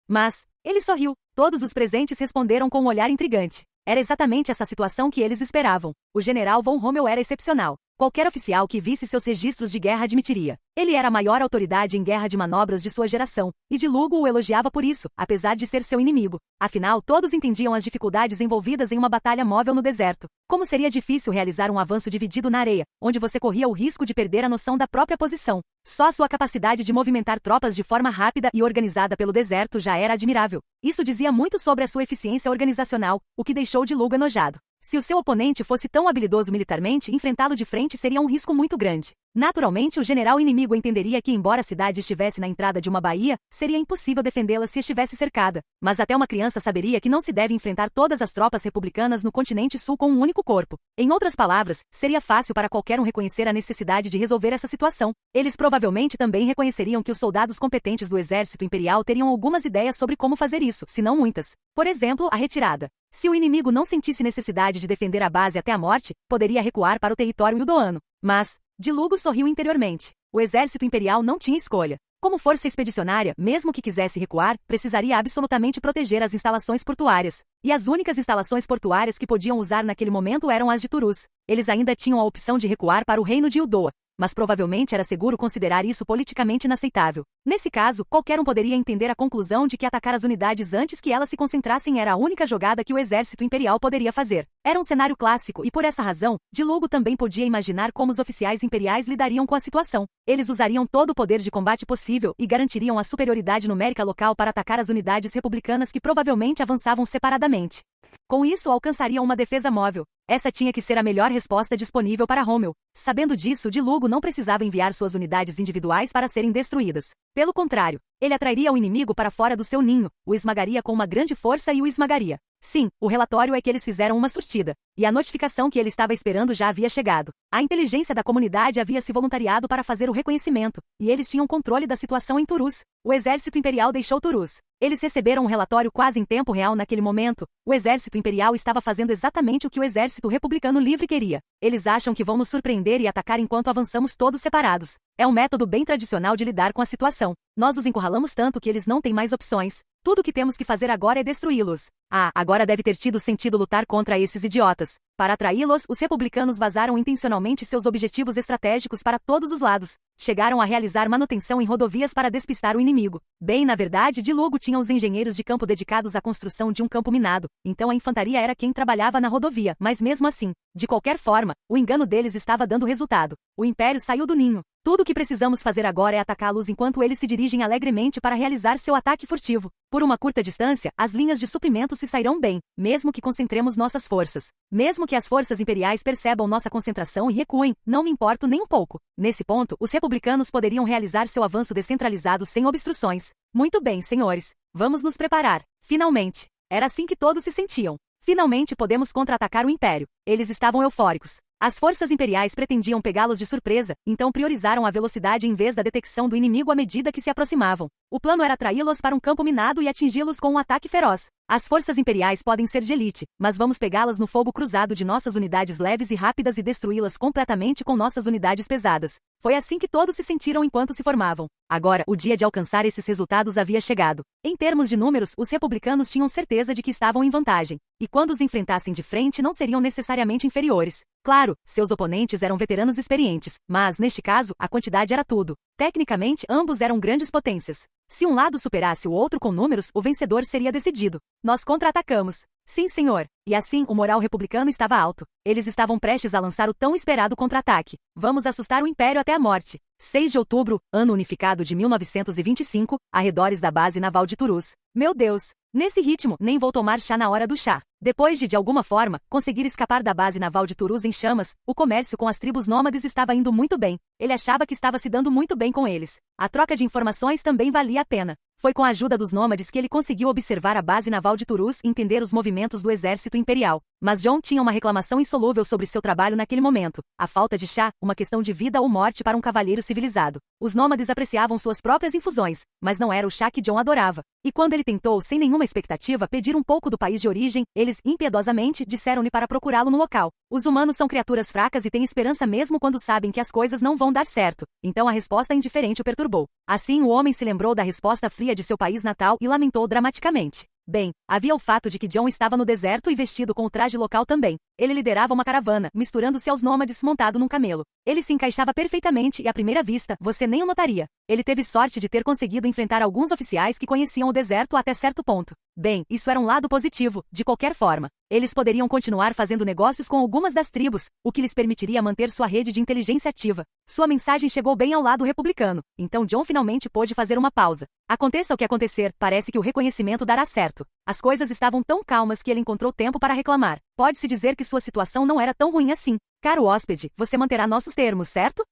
Mas ele sorriu. Todos os presentes responderam com um olhar intrigante. Era exatamente essa situação que eles esperavam. O general von Rommel era excepcional. Qualquer oficial que visse seus registros de guerra admitiria. Ele era a maior autoridade em guerra de manobras de sua geração, e Dilugo o elogiava por isso, apesar de ser seu inimigo. Afinal, todos entendiam as dificuldades envolvidas em uma batalha móvel no deserto. Como seria difícil realizar um avanço dividido na areia, onde você corria o risco de perder a noção da própria posição. Só sua capacidade de movimentar tropas de forma rápida e organizada pelo deserto já era admirável. Isso dizia muito sobre a sua eficiência organizacional, o que deixou Dilugo enojado. Se o seu oponente fosse tão habilidoso militarmente, enfrentá-lo de frente seria um risco muito grande. Naturalmente, o general inimigo entenderia que, embora a cidade estivesse na entrada de uma baía, seria impossível defendê-la se estivesse cercada. Mas até uma criança saberia que não se deve enfrentar todas as tropas republicanas no continente sul com um único corpo. Em outras palavras, seria fácil para qualquer um reconhecer a necessidade de resolver essa situação. Eles provavelmente também reconheceriam que os soldados competentes do exército imperial teriam algumas ideias sobre como fazer isso, se não muitas. Por exemplo, a retirada. Se o inimigo não sentisse necessidade de defender a base até a morte, poderia recuar para o território ildoano. Mas Dilugo sorriu interiormente. O exército imperial não tinha escolha. Como força expedicionária, mesmo que quisesse recuar, precisaria absolutamente proteger as instalações portuárias. E as únicas instalações portuárias que podiam usar naquele momento eram as de Turus. Eles ainda tinham a opção de recuar para o reino de Ildoa, mas provavelmente era seguro considerar isso politicamente inaceitável. Nesse caso, qualquer um poderia entender a conclusão de que atacar as unidades antes que elas se concentrassem era a única jogada que o exército imperial poderia fazer. Era um cenário clássico e, por essa razão, Dilugo também podia imaginar como os oficiais imperiais lidariam com a situação. Eles usariam todo o poder de combate possível e garantiriam a superioridade numérica local para atacar as unidades republicanas que provavelmente avançavam separadamente. Com isso, alcançariam uma defesa móvel. Essa tinha que ser a melhor resposta disponível para Rommel. Sabendo disso, Dilugo não precisava enviar suas unidades individuais para serem destruídas. Pelo contrário, ele atrairia o inimigo para fora do seu ninho, o esmagaria com uma grande força e o esmagaria. Sim, o relatório é que eles fizeram uma surtida, e a notificação que ele estava esperando já havia chegado. A inteligência da comunidade havia se voluntariado para fazer o reconhecimento, e eles tinham controle da situação em Turus. O exército imperial deixou Turus. Eles receberam um relatório quase em tempo real naquele momento. O exército imperial estava fazendo exatamente o que o exército republicano livre queria. Eles acham que vão nos surpreender e atacar enquanto avançamos todos separados. É um método bem tradicional de lidar com a situação. Nós os encurralamos tanto que eles não têm mais opções. Tudo o que temos que fazer agora é destruí-los. Agora deve ter tido sentido lutar contra esses idiotas. Para atraí-los, os republicanos vazaram intencionalmente seus objetivos estratégicos para todos os lados. Chegaram a realizar manutenção em rodovias para despistar o inimigo. Bem, na verdade, Dilugo tinha os engenheiros de campo dedicados à construção de um campo minado, então a infantaria era quem trabalhava na rodovia, mas mesmo assim, de qualquer forma, o engano deles estava dando resultado. O Império saiu do ninho. Tudo o que precisamos fazer agora é atacá-los enquanto eles se dirigem alegremente para realizar seu ataque furtivo. Por uma curta distância, as linhas de suprimento se sairão bem, mesmo que concentremos nossas forças. Mesmo que as forças imperiais percebam nossa concentração e recuem, não me importo nem um pouco. Nesse ponto, os republicanos poderiam realizar seu avanço descentralizado sem obstruções. Muito bem, senhores. Vamos nos preparar. Finalmente. Era assim que todos se sentiam. Finalmente podemos contra-atacar o Império. Eles estavam eufóricos. As forças imperiais pretendiam pegá-los de surpresa, então priorizaram a velocidade em vez da detecção do inimigo à medida que se aproximavam. O plano era atraí-los para um campo minado e atingi-los com um ataque feroz. As forças imperiais podem ser de elite, mas vamos pegá-las no fogo cruzado de nossas unidades leves e rápidas e destruí-las completamente com nossas unidades pesadas. Foi assim que todos se sentiram enquanto se formavam. Agora, o dia de alcançar esses resultados havia chegado. Em termos de números, os republicanos tinham certeza de que estavam em vantagem, e quando os enfrentassem de frente não seriam necessariamente inferiores. Claro, seus oponentes eram veteranos experientes, mas, neste caso, a quantidade era tudo. Tecnicamente, ambos eram grandes potências. Se um lado superasse o outro com números, o vencedor seria decidido. Nós contra-atacamos. Sim, senhor. E assim, o moral republicano estava alto. Eles estavam prestes a lançar o tão esperado contra-ataque. Vamos assustar o Império até a morte. 6 de outubro, ano unificado de 1925, arredores da base naval de Turus. Meu Deus! Nesse ritmo, nem vou tomar chá na hora do chá. Depois de alguma forma, conseguir escapar da base naval de Turus em chamas, o comércio com as tribos nômades estava indo muito bem. Ele achava que estava se dando muito bem com eles. A troca de informações também valia a pena. Foi com a ajuda dos nômades que ele conseguiu observar a base naval de Turus e entender os movimentos do exército imperial. Mas John tinha uma reclamação insolúvel sobre seu trabalho naquele momento. A falta de chá, uma questão de vida ou morte para um cavalheiro civilizado. Os nômades apreciavam suas próprias infusões, mas não era o chá que John adorava. E quando ele tentou, sem nenhuma expectativa, pedir um pouco do país de origem, eles, impiedosamente, disseram-lhe para procurá-lo no local. Os humanos são criaturas fracas e têm esperança mesmo quando sabem que as coisas não vão dar certo. Então a resposta indiferente o perturbou. Assim o homem se lembrou da resposta fria de seu país natal e lamentou dramaticamente. Bem, havia o fato de que John estava no deserto e vestido com o traje local também. Ele liderava uma caravana, misturando-se aos nômades montado num camelo. Ele se encaixava perfeitamente e à primeira vista, você nem o notaria. Ele teve sorte de ter conseguido enfrentar alguns oficiais que conheciam o deserto até certo ponto. Bem, isso era um lado positivo, de qualquer forma. Eles poderiam continuar fazendo negócios com algumas das tribos, o que lhes permitiria manter sua rede de inteligência ativa. Sua mensagem chegou bem ao lado republicano, então John finalmente pôde fazer uma pausa. Aconteça o que acontecer, parece que o reconhecimento dará certo. As coisas estavam tão calmas que ele encontrou tempo para reclamar. Pode-se dizer que sua situação não era tão ruim assim. Caro hóspede, você manterá nossos termos, certo?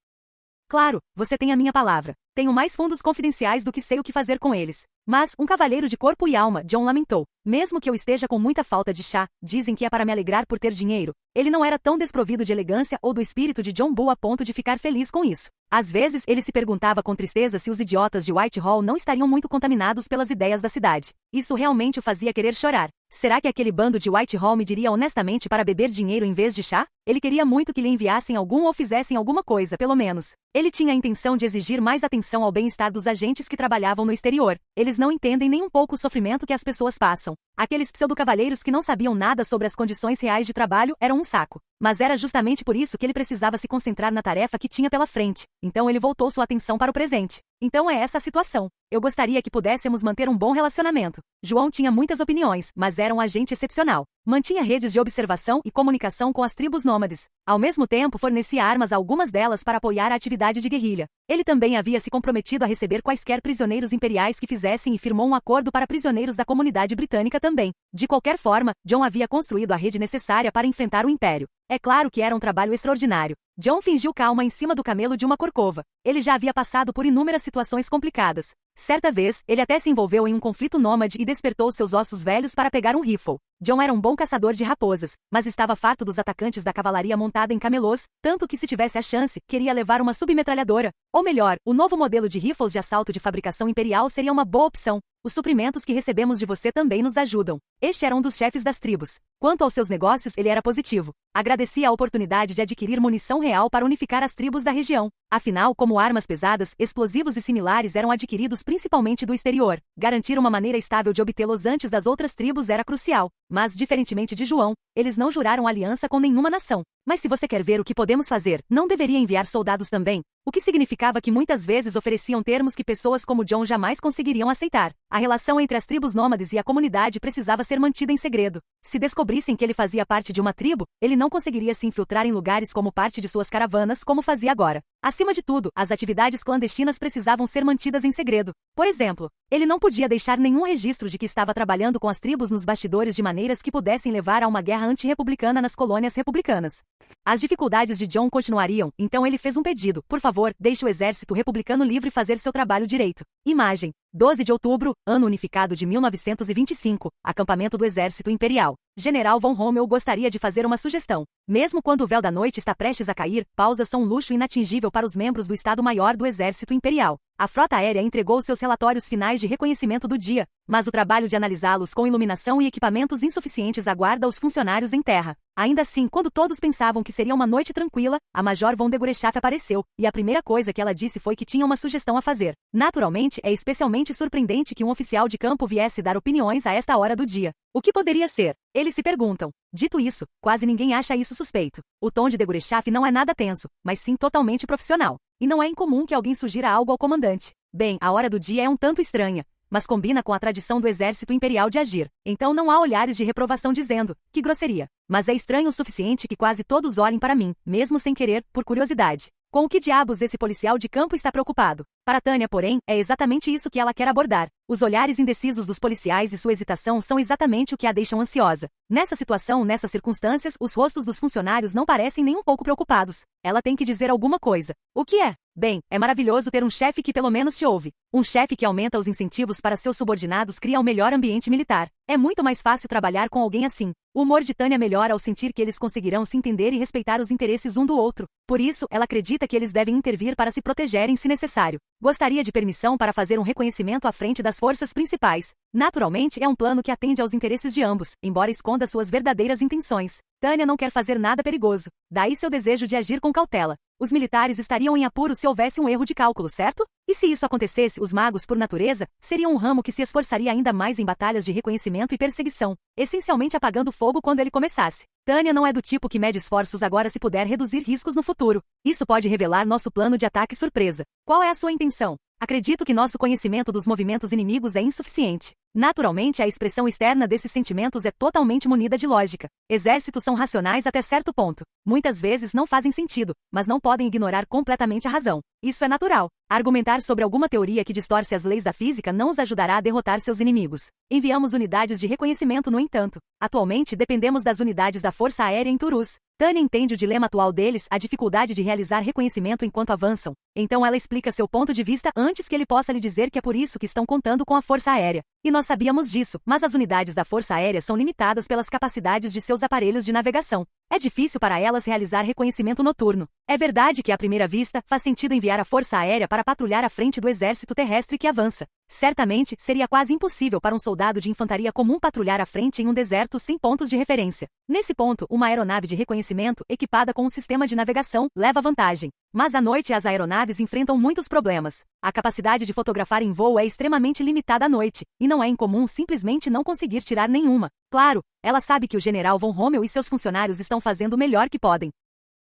Claro, você tem a minha palavra. Tenho mais fundos confidenciais do que sei o que fazer com eles. Mas, um cavalheiro de corpo e alma, John lamentou. Mesmo que eu esteja com muita falta de chá, dizem que é para me alegrar por ter dinheiro. Ele não era tão desprovido de elegância ou do espírito de John Bull a ponto de ficar feliz com isso. Às vezes, ele se perguntava com tristeza se os idiotas de Whitehall não estariam muito contaminados pelas ideias da cidade. Isso realmente o fazia querer chorar. Será que aquele bando de Whitehall me diria honestamente para beber dinheiro em vez de chá? Ele queria muito que lhe enviassem algum ou fizessem alguma coisa, pelo menos. Ele tinha a intenção de exigir mais atenção ao bem-estar dos agentes que trabalhavam no exterior. Eles não entendem nem um pouco o sofrimento que as pessoas passam. Aqueles pseudo-cavalheiros que não sabiam nada sobre as condições reais de trabalho eram um saco. Mas era justamente por isso que ele precisava se concentrar na tarefa que tinha pela frente. Então ele voltou sua atenção para o presente. Então é essa a situação. Eu gostaria que pudéssemos manter um bom relacionamento. João tinha muitas opiniões, mas era um agente excepcional. Mantinha redes de observação e comunicação com as tribos nômades. Ao mesmo tempo, fornecia armas a algumas delas para apoiar a atividade de guerrilha. Ele também havia se comprometido a receber quaisquer prisioneiros imperiais que fizessem e firmou um acordo para prisioneiros da comunidade britânica também. De qualquer forma, John havia construído a rede necessária para enfrentar o império. É claro que era um trabalho extraordinário. John fingiu calma em cima do camelo de uma corcova. Ele já havia passado por inúmeras situações complicadas. Certa vez, ele até se envolveu em um conflito nômade e despertou seus ossos velhos para pegar um rifle. John era um bom caçador de raposas, mas estava farto dos atacantes da cavalaria montada em camelôs, tanto que se tivesse a chance, queria levar uma submetralhadora. Ou melhor, o novo modelo de rifles de assalto de fabricação imperial seria uma boa opção. Os suprimentos que recebemos de você também nos ajudam. Este era um dos chefes das tribos. Quanto aos seus negócios, ele era positivo. Agradecia a oportunidade de adquirir munição real para unificar as tribos da região. Afinal, como armas pesadas, explosivos e similares eram adquiridos principalmente do exterior, garantir uma maneira estável de obtê-los antes das outras tribos era crucial. Mas, diferentemente de João, eles não juraram aliança com nenhuma nação. Mas se você quer ver o que podemos fazer, não deveria enviar soldados também? O que significava que muitas vezes ofereciam termos que pessoas como John jamais conseguiriam aceitar. A relação entre as tribos nômades e a comunidade precisava ser mantida em segredo. Se descobrissem que ele fazia parte de uma tribo, ele não conseguiria se infiltrar em lugares como parte de suas caravanas como fazia agora. Acima de tudo, as atividades clandestinas precisavam ser mantidas em segredo. Por exemplo, ele não podia deixar nenhum registro de que estava trabalhando com as tribos nos bastidores de maneiras que pudessem levar a uma guerra antirrepublicana nas colônias republicanas. As dificuldades de John continuariam, então ele fez um pedido. Por favor, deixe o exército republicano livre fazer seu trabalho direito. Imagem. 12 de outubro, ano unificado de 1925, acampamento do Exército Imperial. General von Rommel gostaria de fazer uma sugestão. Mesmo quando o véu da noite está prestes a cair, pausas são um luxo inatingível para os membros do Estado-Maior do Exército Imperial. A frota aérea entregou seus relatórios finais de reconhecimento do dia, mas o trabalho de analisá-los com iluminação e equipamentos insuficientes aguarda os funcionários em terra. Ainda assim, quando todos pensavam que seria uma noite tranquila, a Major von de Gurechaff apareceu, e a primeira coisa que ela disse foi que tinha uma sugestão a fazer. Naturalmente, é especialmente surpreendente que um oficial de campo viesse dar opiniões a esta hora do dia. O que poderia ser? Eles se perguntam. Dito isso, quase ninguém acha isso suspeito. O tom de Gurechaff não é nada tenso, mas sim totalmente profissional. E não é incomum que alguém sugira algo ao comandante. Bem, a hora do dia é um tanto estranha, mas combina com a tradição do exército imperial de agir. Então não há olhares de reprovação dizendo, que grosseria. Mas é estranho o suficiente que quase todos olhem para mim, mesmo sem querer, por curiosidade. Com o que diabos esse policial de campo está preocupado? Para Tânia, porém, é exatamente isso que ela quer abordar. Os olhares indecisos dos policiais e sua hesitação são exatamente o que a deixam ansiosa. Nessa situação, nessas circunstâncias, os rostos dos funcionários não parecem nem um pouco preocupados. Ela tem que dizer alguma coisa. O que é? Bem, é maravilhoso ter um chefe que pelo menos te ouve. Um chefe que aumenta os incentivos para seus subordinados cria o melhor ambiente militar. É muito mais fácil trabalhar com alguém assim. O humor de Tânia melhora ao sentir que eles conseguirão se entender e respeitar os interesses um do outro. Por isso, ela acredita que eles devem intervir para se protegerem se necessário. Gostaria de permissão para fazer um reconhecimento à frente das forças principais. Naturalmente, é um plano que atende aos interesses de ambos, embora esconda suas verdadeiras intenções. Tânia não quer fazer nada perigoso. Daí seu desejo de agir com cautela. Os militares estariam em apuro se houvesse um erro de cálculo, certo? E se isso acontecesse, os magos, por natureza, seriam um ramo que se esforçaria ainda mais em batalhas de reconhecimento e perseguição, essencialmente apagando fogo quando ele começasse. Tânia não é do tipo que mede esforços agora se puder reduzir riscos no futuro. Isso pode revelar nosso plano de ataque surpresa. Qual é a sua intenção? Acredito que nosso conhecimento dos movimentos inimigos é insuficiente. Naturalmente, a expressão externa desses sentimentos é totalmente munida de lógica. Exércitos são racionais até certo ponto. Muitas vezes não fazem sentido, mas não podem ignorar completamente a razão. Isso é natural. Argumentar sobre alguma teoria que distorce as leis da física não os ajudará a derrotar seus inimigos. Enviamos unidades de reconhecimento, no entanto. Atualmente, dependemos das unidades da Força Aérea em Turus. Tânia entende o dilema atual deles, a dificuldade de realizar reconhecimento enquanto avançam. Então ela explica seu ponto de vista antes que ele possa lhe dizer que é por isso que estão contando com a Força Aérea. E nós sabíamos disso, mas as unidades da Força Aérea são limitadas pelas capacidades de seus aparelhos de navegação. É difícil para elas realizar reconhecimento noturno. É verdade que, à primeira vista, faz sentido enviar a Força Aérea para patrulhar à frente do exército terrestre que avança. Certamente, seria quase impossível para um soldado de infantaria comum patrulhar à frente em um deserto sem pontos de referência. Nesse ponto, uma aeronave de reconhecimento, equipada com um sistema de navegação, leva vantagem. Mas à noite as aeronaves enfrentam muitos problemas. A capacidade de fotografar em voo é extremamente limitada à noite, e não é incomum simplesmente não conseguir tirar nenhuma. Claro, ela sabe que o general von Rommel e seus funcionários estão fazendo o melhor que podem.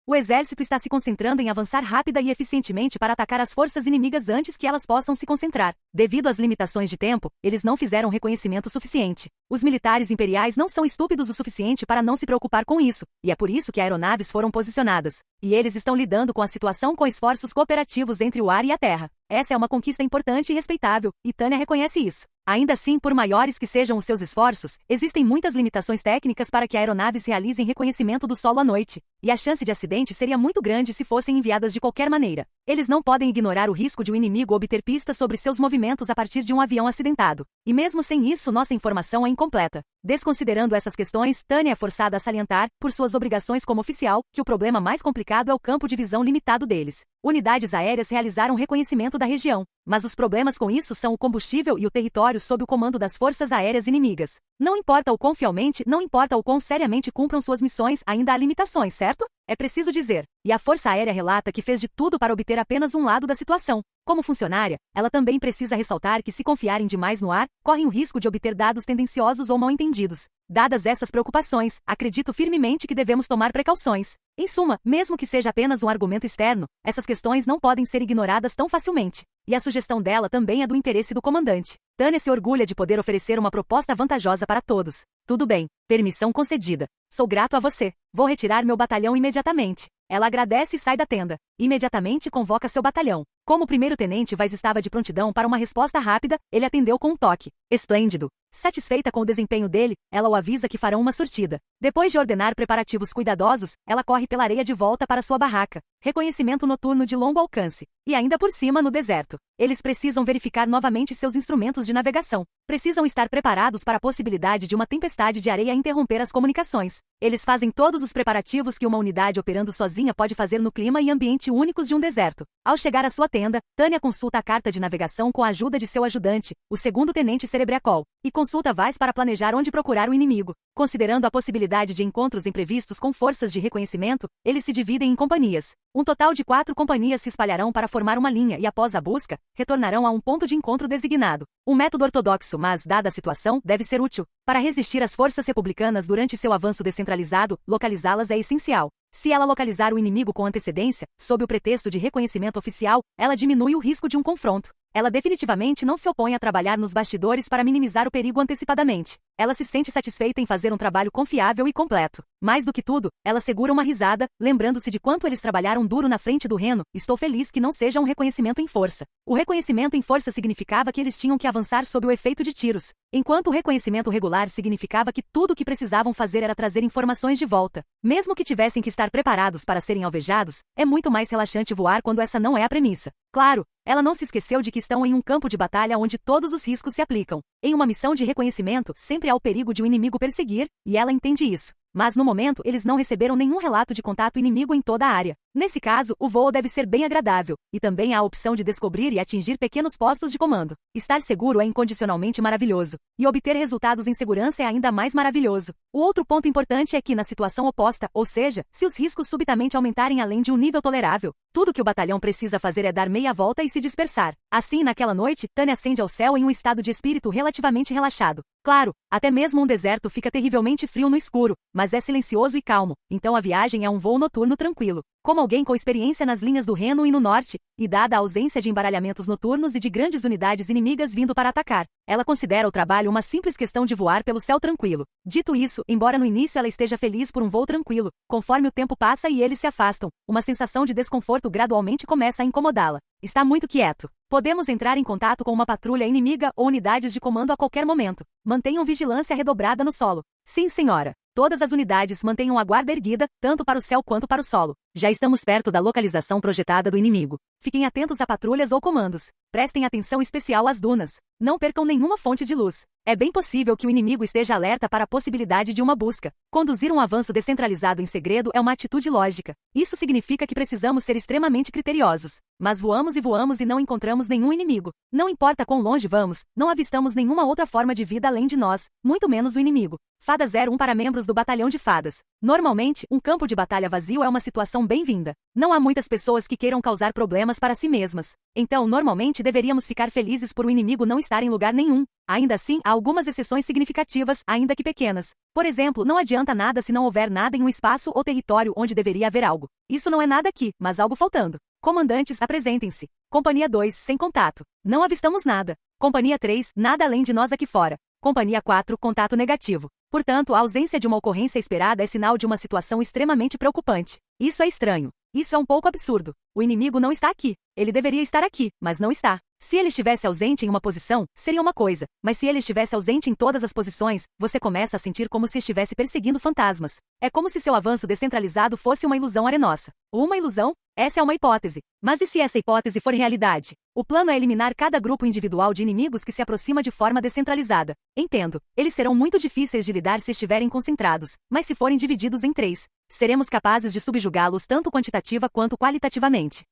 O exército está se concentrando em avançar rápida e eficientemente para atacar as forças inimigas antes que elas possam se concentrar. Devido às limitações de tempo, eles não fizeram reconhecimento suficiente. Os militares imperiais não são estúpidos o suficiente para não se preocupar com isso, e é por isso que aeronaves foram posicionadas. E eles estão lidando com a situação com esforços cooperativos entre o ar e a terra. Essa é uma conquista importante e respeitável, e Tânia reconhece isso. Ainda assim, por maiores que sejam os seus esforços, existem muitas limitações técnicas para que aeronaves realizem reconhecimento do solo à noite, e a chance de acidente seria muito grande se fossem enviadas de qualquer maneira. Eles não podem ignorar o risco de um inimigo obter pistas sobre seus movimentos a partir de um avião acidentado. E mesmo sem isso, nossa informação é incompleta. Desconsiderando essas questões, Tânia é forçada a salientar, por suas obrigações como oficial, que o problema mais complicado é o campo de visão limitado deles. Unidades aéreas realizaram reconhecimento da região, mas os problemas com isso são o combustível e o território sob o comando das forças aéreas inimigas. Não importa o quão fielmente, não importa o quão seriamente cumpram suas missões, ainda há limitações, certo? É preciso dizer. E a Força Aérea relata que fez de tudo para obter apenas um lado da situação. Como funcionária, ela também precisa ressaltar que se confiarem demais no ar, correm o risco de obter dados tendenciosos ou mal entendidos. Dadas essas preocupações, acredito firmemente que devemos tomar precauções. Em suma, mesmo que seja apenas um argumento externo, essas questões não podem ser ignoradas tão facilmente. E a sugestão dela também é do interesse do comandante. Tânia se orgulha de poder oferecer uma proposta vantajosa para todos. Tudo bem, permissão concedida. Sou grato a você. Vou retirar meu batalhão imediatamente. Ela agradece e sai da tenda. Imediatamente convoca seu batalhão. Como o primeiro-tenente Weiss estava de prontidão para uma resposta rápida, ele atendeu com um toque. Esplêndido. Satisfeita com o desempenho dele, ela o avisa que farão uma surtida. Depois de ordenar preparativos cuidadosos, ela corre pela areia de volta para sua barraca. Reconhecimento noturno de longo alcance. E ainda por cima no deserto. Eles precisam verificar novamente seus instrumentos de navegação. Precisam estar preparados para a possibilidade de uma tempestade de areia interromper as comunicações. Eles fazem todos os preparativos que uma unidade operando sozinha pode fazer no clima e ambiente únicos de um deserto. Ao chegar à sua tenda, Tânia consulta a carta de navegação com a ajuda de seu ajudante, o segundo-tenente Cerebriacol, e consulta Weiss para planejar onde procurar o inimigo. Considerando a possibilidade de encontros imprevistos com forças de reconhecimento, eles se dividem em companhias. Um total de 4 companhias se espalharão para formar uma linha e, após a busca, retornarão a um ponto de encontro designado. Um método ortodoxo, mas, dada a situação, deve ser útil. Para resistir às forças republicanas durante seu avanço descentralizado, localizá-las é essencial. Se ela localizar o inimigo com antecedência, sob o pretexto de reconhecimento oficial, ela diminui o risco de um confronto. Ela definitivamente não se opõe a trabalhar nos bastidores para minimizar o perigo antecipadamente. Ela se sente satisfeita em fazer um trabalho confiável e completo. Mais do que tudo, ela segura uma risada, lembrando-se de quanto eles trabalharam duro na frente do Reno. Estou feliz que não seja um reconhecimento em força. O reconhecimento em força significava que eles tinham que avançar sob o efeito de tiros, enquanto o reconhecimento regular significava que tudo o que precisavam fazer era trazer informações de volta. Mesmo que tivessem que estar preparados para serem alvejados, é muito mais relaxante voar quando essa não é a premissa. Claro, ela não se esqueceu de que estão em um campo de batalha onde todos os riscos se aplicam. Em uma missão de reconhecimento, sempre há o perigo de um inimigo perseguir, e ela entende isso. Mas no momento, eles não receberam nenhum relato de contato inimigo em toda a área. Nesse caso, o voo deve ser bem agradável, e também há a opção de descobrir e atingir pequenos postos de comando. Estar seguro é incondicionalmente maravilhoso, e obter resultados em segurança é ainda mais maravilhoso. O outro ponto importante é que, na situação oposta, ou seja, se os riscos subitamente aumentarem além de um nível tolerável, tudo que o batalhão precisa fazer é dar meia volta e se dispersar. Assim, naquela noite, Tânia ascende ao céu em um estado de espírito relativamente relaxado. Claro, até mesmo um deserto fica terrivelmente frio no escuro, mas é silencioso e calmo, então a viagem é um voo noturno tranquilo. Como alguém com experiência nas linhas do Reno e no norte, e dada a ausência de embaralhamentos noturnos e de grandes unidades inimigas vindo para atacar, ela considera o trabalho uma simples questão de voar pelo céu tranquilo. Dito isso, embora no início ela esteja feliz por um voo tranquilo, conforme o tempo passa e eles se afastam, uma sensação de desconforto gradualmente começa a incomodá-la. Está muito quieto. Podemos entrar em contato com uma patrulha inimiga ou unidades de comando a qualquer momento. Mantenham vigilância redobrada no solo. Sim, senhora. Todas as unidades mantenham a guarda erguida, tanto para o céu quanto para o solo. Já estamos perto da localização projetada do inimigo. Fiquem atentos a patrulhas ou comandos. Prestem atenção especial às dunas. Não percam nenhuma fonte de luz. É bem possível que o inimigo esteja alerta para a possibilidade de uma busca. Conduzir um avanço descentralizado em segredo é uma atitude lógica. Isso significa que precisamos ser extremamente criteriosos. Mas voamos e não encontramos nenhum inimigo. Não importa quão longe vamos, não avistamos nenhuma outra forma de vida além de nós, muito menos o inimigo. Fada 01 para membros do Batalhão de Fadas. Normalmente, um campo de batalha vazio é uma situação bem-vinda. Não há muitas pessoas que queiram causar problemas para si mesmas. Então, normalmente deveríamos ficar felizes por o inimigo não estar em lugar nenhum. Ainda assim, há algumas exceções significativas, ainda que pequenas. Por exemplo, não adianta nada se não houver nada em um espaço ou território onde deveria haver algo. Isso não é nada aqui, mas algo faltando. Comandantes, apresentem-se. Companhia 2, sem contato. Não avistamos nada. Companhia 3, nada além de nós aqui fora. Companhia 4, contato negativo. Portanto, a ausência de uma ocorrência esperada é sinal de uma situação extremamente preocupante. Isso é estranho. Isso é um pouco absurdo. O inimigo não está aqui. Ele deveria estar aqui, mas não está. Se ele estivesse ausente em uma posição, seria uma coisa. Mas se ele estivesse ausente em todas as posições, você começa a sentir como se estivesse perseguindo fantasmas. É como se seu avanço descentralizado fosse uma ilusão arenosa. Uma ilusão? Essa é uma hipótese. Mas e se essa hipótese for realidade? O plano é eliminar cada grupo individual de inimigos que se aproxima de forma descentralizada. Entendo. Eles serão muito difíceis de lidar se estiverem concentrados, mas se forem divididos em 3, seremos capazes de subjugá-los tanto quantitativa quanto qualitativamente.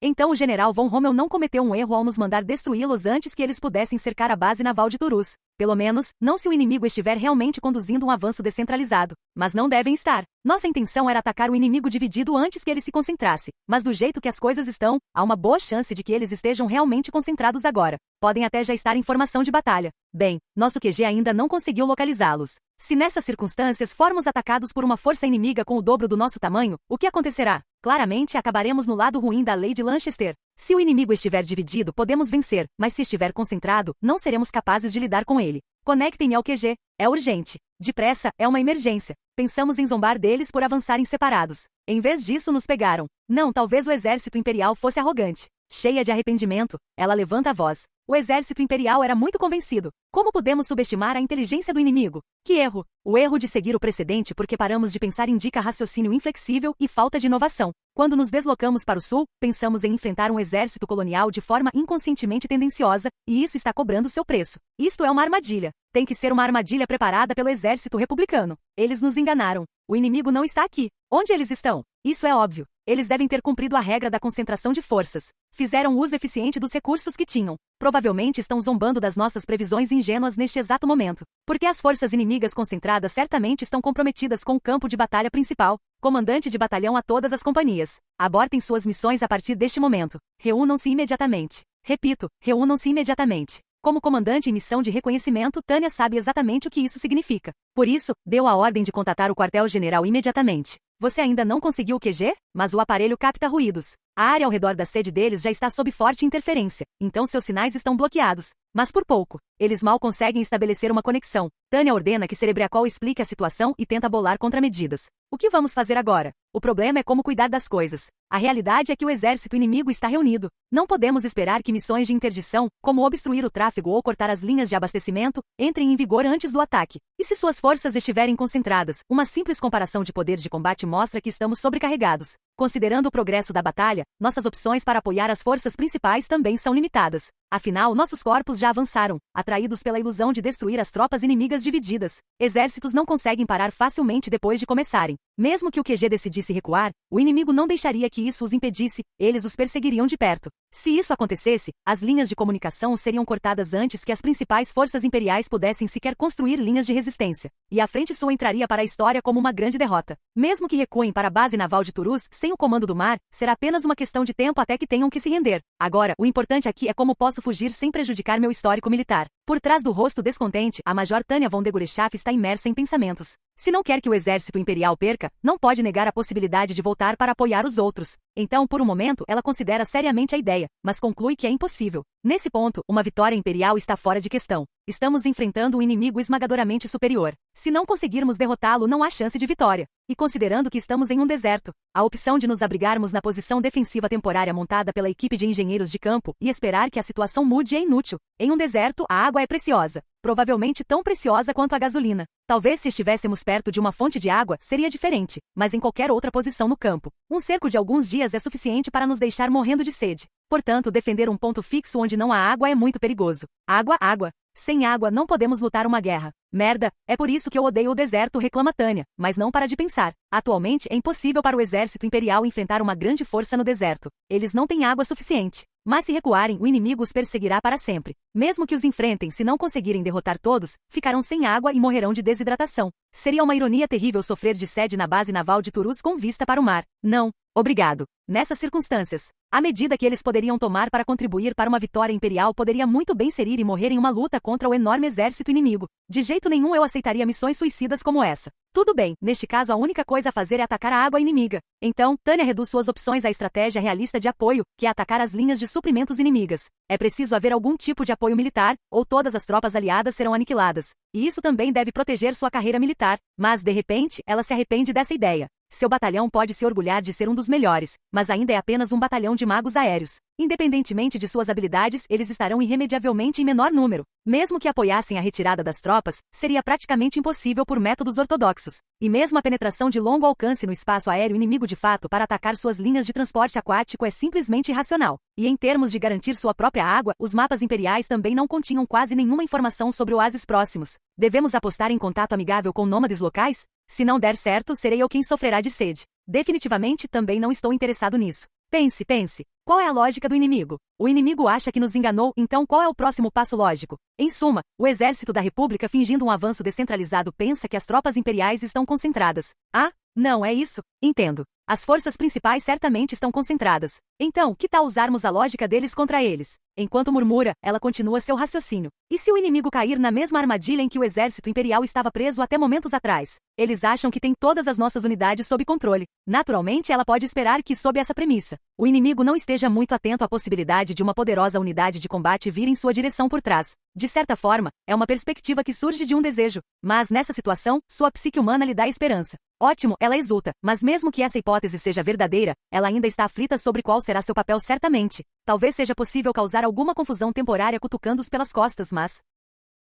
Então o general von Rommel não cometeu um erro ao nos mandar destruí-los antes que eles pudessem cercar a base naval de Turus. Pelo menos, não se o inimigo estiver realmente conduzindo um avanço descentralizado. Mas não devem estar. Nossa intenção era atacar o inimigo dividido antes que ele se concentrasse. Mas do jeito que as coisas estão, há uma boa chance de que eles estejam realmente concentrados agora. Podem até já estar em formação de batalha. Bem, nosso QG ainda não conseguiu localizá-los. Se nessas circunstâncias formos atacados por uma força inimiga com o dobro do nosso tamanho, o que acontecerá? Claramente acabaremos no lado ruim da lei de Lanchester. Se o inimigo estiver dividido, podemos vencer, mas se estiver concentrado, não seremos capazes de lidar com ele. Conectem-me ao QG. É urgente. Depressa, é uma emergência. Pensamos em zombar deles por avançarem separados. Em vez disso, nos pegaram. Não, talvez o exército imperial fosse arrogante. Cheia de arrependimento, ela levanta a voz. O exército imperial era muito convencido. Como podemos subestimar a inteligência do inimigo? Que erro! O erro de seguir o precedente porque paramos de pensar indica raciocínio inflexível e falta de inovação. Quando nos deslocamos para o sul, pensamos em enfrentar um exército colonial de forma inconscientemente tendenciosa, e isso está cobrando seu preço. Isto é uma armadilha. Tem que ser uma armadilha preparada pelo exército republicano. Eles nos enganaram. O inimigo não está aqui. Onde eles estão? Isso é óbvio. Eles devem ter cumprido a regra da concentração de forças. Fizeram uso eficiente dos recursos que tinham. Provavelmente estão zombando das nossas previsões ingênuas neste exato momento. Porque as forças inimigas concentradas certamente estão comprometidas com o campo de batalha principal. Comandante de batalhão a todas as companhias. Abortem suas missões a partir deste momento. Reúnam-se imediatamente. Repito, reúnam-se imediatamente. Como comandante em missão de reconhecimento, Tânia sabe exatamente o que isso significa. Por isso, deu a ordem de contatar o quartel-general imediatamente. Você ainda não conseguiu o QG? Mas o aparelho capta ruídos. A área ao redor da sede deles já está sob forte interferência, então seus sinais estão bloqueados. Mas por pouco. Eles mal conseguem estabelecer uma conexão. Tânia ordena que Cerebriacol explique a situação e tenta bolar contramedidas. O que vamos fazer agora? O problema é como cuidar das coisas. A realidade é que o exército inimigo está reunido. Não podemos esperar que missões de interdição, como obstruir o tráfego ou cortar as linhas de abastecimento, entrem em vigor antes do ataque. E se suas forças estiverem concentradas, uma simples comparação de poder de combate mostra que estamos sobrecarregados. Considerando o progresso da batalha, nossas opções para apoiar as forças principais também são limitadas. Afinal, nossos corpos já avançaram, atraídos pela ilusão de destruir as tropas inimigas divididas. Exércitos não conseguem parar facilmente depois de começarem. Mesmo que o QG decidisse recuar, o inimigo não deixaria que isso os impedisse, eles os perseguiriam de perto. Se isso acontecesse, as linhas de comunicação seriam cortadas antes que as principais forças imperiais pudessem sequer construir linhas de resistência. E a Frente Sul entraria para a história como uma grande derrota. Mesmo que recuem para a base naval de Turus, sem o comando do mar, será apenas uma questão de tempo até que tenham que se render. Agora, o importante aqui é como posso fugir sem prejudicar meu histórico militar. Por trás do rosto descontente, a Major Tânia von de Gurechaff está imersa em pensamentos. Se não quer que o exército imperial perca, não pode negar a possibilidade de voltar para apoiar os outros. Então, por um momento, ela considera seriamente a ideia, mas conclui que é impossível. Nesse ponto, uma vitória imperial está fora de questão. Estamos enfrentando um inimigo esmagadoramente superior. Se não conseguirmos derrotá-lo, não há chance de vitória. E considerando que estamos em um deserto, a opção de nos abrigarmos na posição defensiva temporária montada pela equipe de engenheiros de campo e esperar que a situação mude é inútil. Em um deserto, a água é preciosa. Provavelmente tão preciosa quanto a gasolina. Talvez se estivéssemos perto de uma fonte de água, seria diferente, mas em qualquer outra posição no campo. Um cerco de alguns dias é suficiente para nos deixar morrendo de sede. Portanto, defender um ponto fixo onde não há água é muito perigoso. Água, água. Sem água não podemos lutar uma guerra. Merda, é por isso que eu odeio o deserto, reclama Tânia, mas não para de pensar. Atualmente, é impossível para o exército imperial enfrentar uma grande força no deserto. Eles não têm água suficiente. Mas se recuarem, o inimigo os perseguirá para sempre. Mesmo que os enfrentem, se não conseguirem derrotar todos, ficarão sem água e morrerão de desidratação. Seria uma ironia terrível sofrer de sede na base naval de Turus com vista para o mar. Não, obrigado. Nessas circunstâncias, a medida que eles poderiam tomar para contribuir para uma vitória imperial poderia muito bem ser ir e morrer em uma luta contra o enorme exército inimigo. De jeito nenhum eu aceitaria missões suicidas como essa. Tudo bem, neste caso a única coisa a fazer é atacar a água inimiga. Então, Tânia reduz suas opções à estratégia realista de apoio, que é atacar as linhas de suprimentos inimigas. É preciso haver algum tipo de apoio militar, ou todas as tropas aliadas serão aniquiladas. E isso também deve proteger sua carreira militar. Mas, de repente, ela se arrepende dessa ideia. Seu batalhão pode se orgulhar de ser um dos melhores, mas ainda é apenas um batalhão de magos aéreos. Independentemente de suas habilidades, eles estarão irremediavelmente em menor número. Mesmo que apoiassem a retirada das tropas, seria praticamente impossível por métodos ortodoxos. E mesmo a penetração de longo alcance no espaço aéreo inimigo de fato para atacar suas linhas de transporte aquático é simplesmente irracional. E em termos de garantir sua própria água, os mapas imperiais também não continham quase nenhuma informação sobre oásis próximos. Devemos apostar em contato amigável com nômades locais? Se não der certo, serei eu quem sofrerá de sede. Definitivamente também não estou interessado nisso. Pense. Qual é a lógica do inimigo? O inimigo acha que nos enganou, então qual é o próximo passo lógico? Em suma, o exército da República fingindo um avanço descentralizado pensa que as tropas imperiais estão concentradas. Ah, não é isso? Entendo. As forças principais certamente estão concentradas. Então, que tal usarmos a lógica deles contra eles? Enquanto murmura, ela continua seu raciocínio. E se o inimigo cair na mesma armadilha em que o exército imperial estava preso até momentos atrás? Eles acham que tem todas as nossas unidades sob controle. Naturalmente, ela pode esperar que, sob essa premissa, o inimigo não esteja muito atento à possibilidade de uma poderosa unidade de combate vir em sua direção por trás. De certa forma, é uma perspectiva que surge de um desejo. Mas, nessa situação, sua psique humana lhe dá esperança. Ótimo, ela exulta, mas mesmo que essa hipótese seja verdadeira, ela ainda está aflita sobre qual será seu papel certamente. Talvez seja possível causar alguma confusão temporária cutucando-os pelas costas, mas...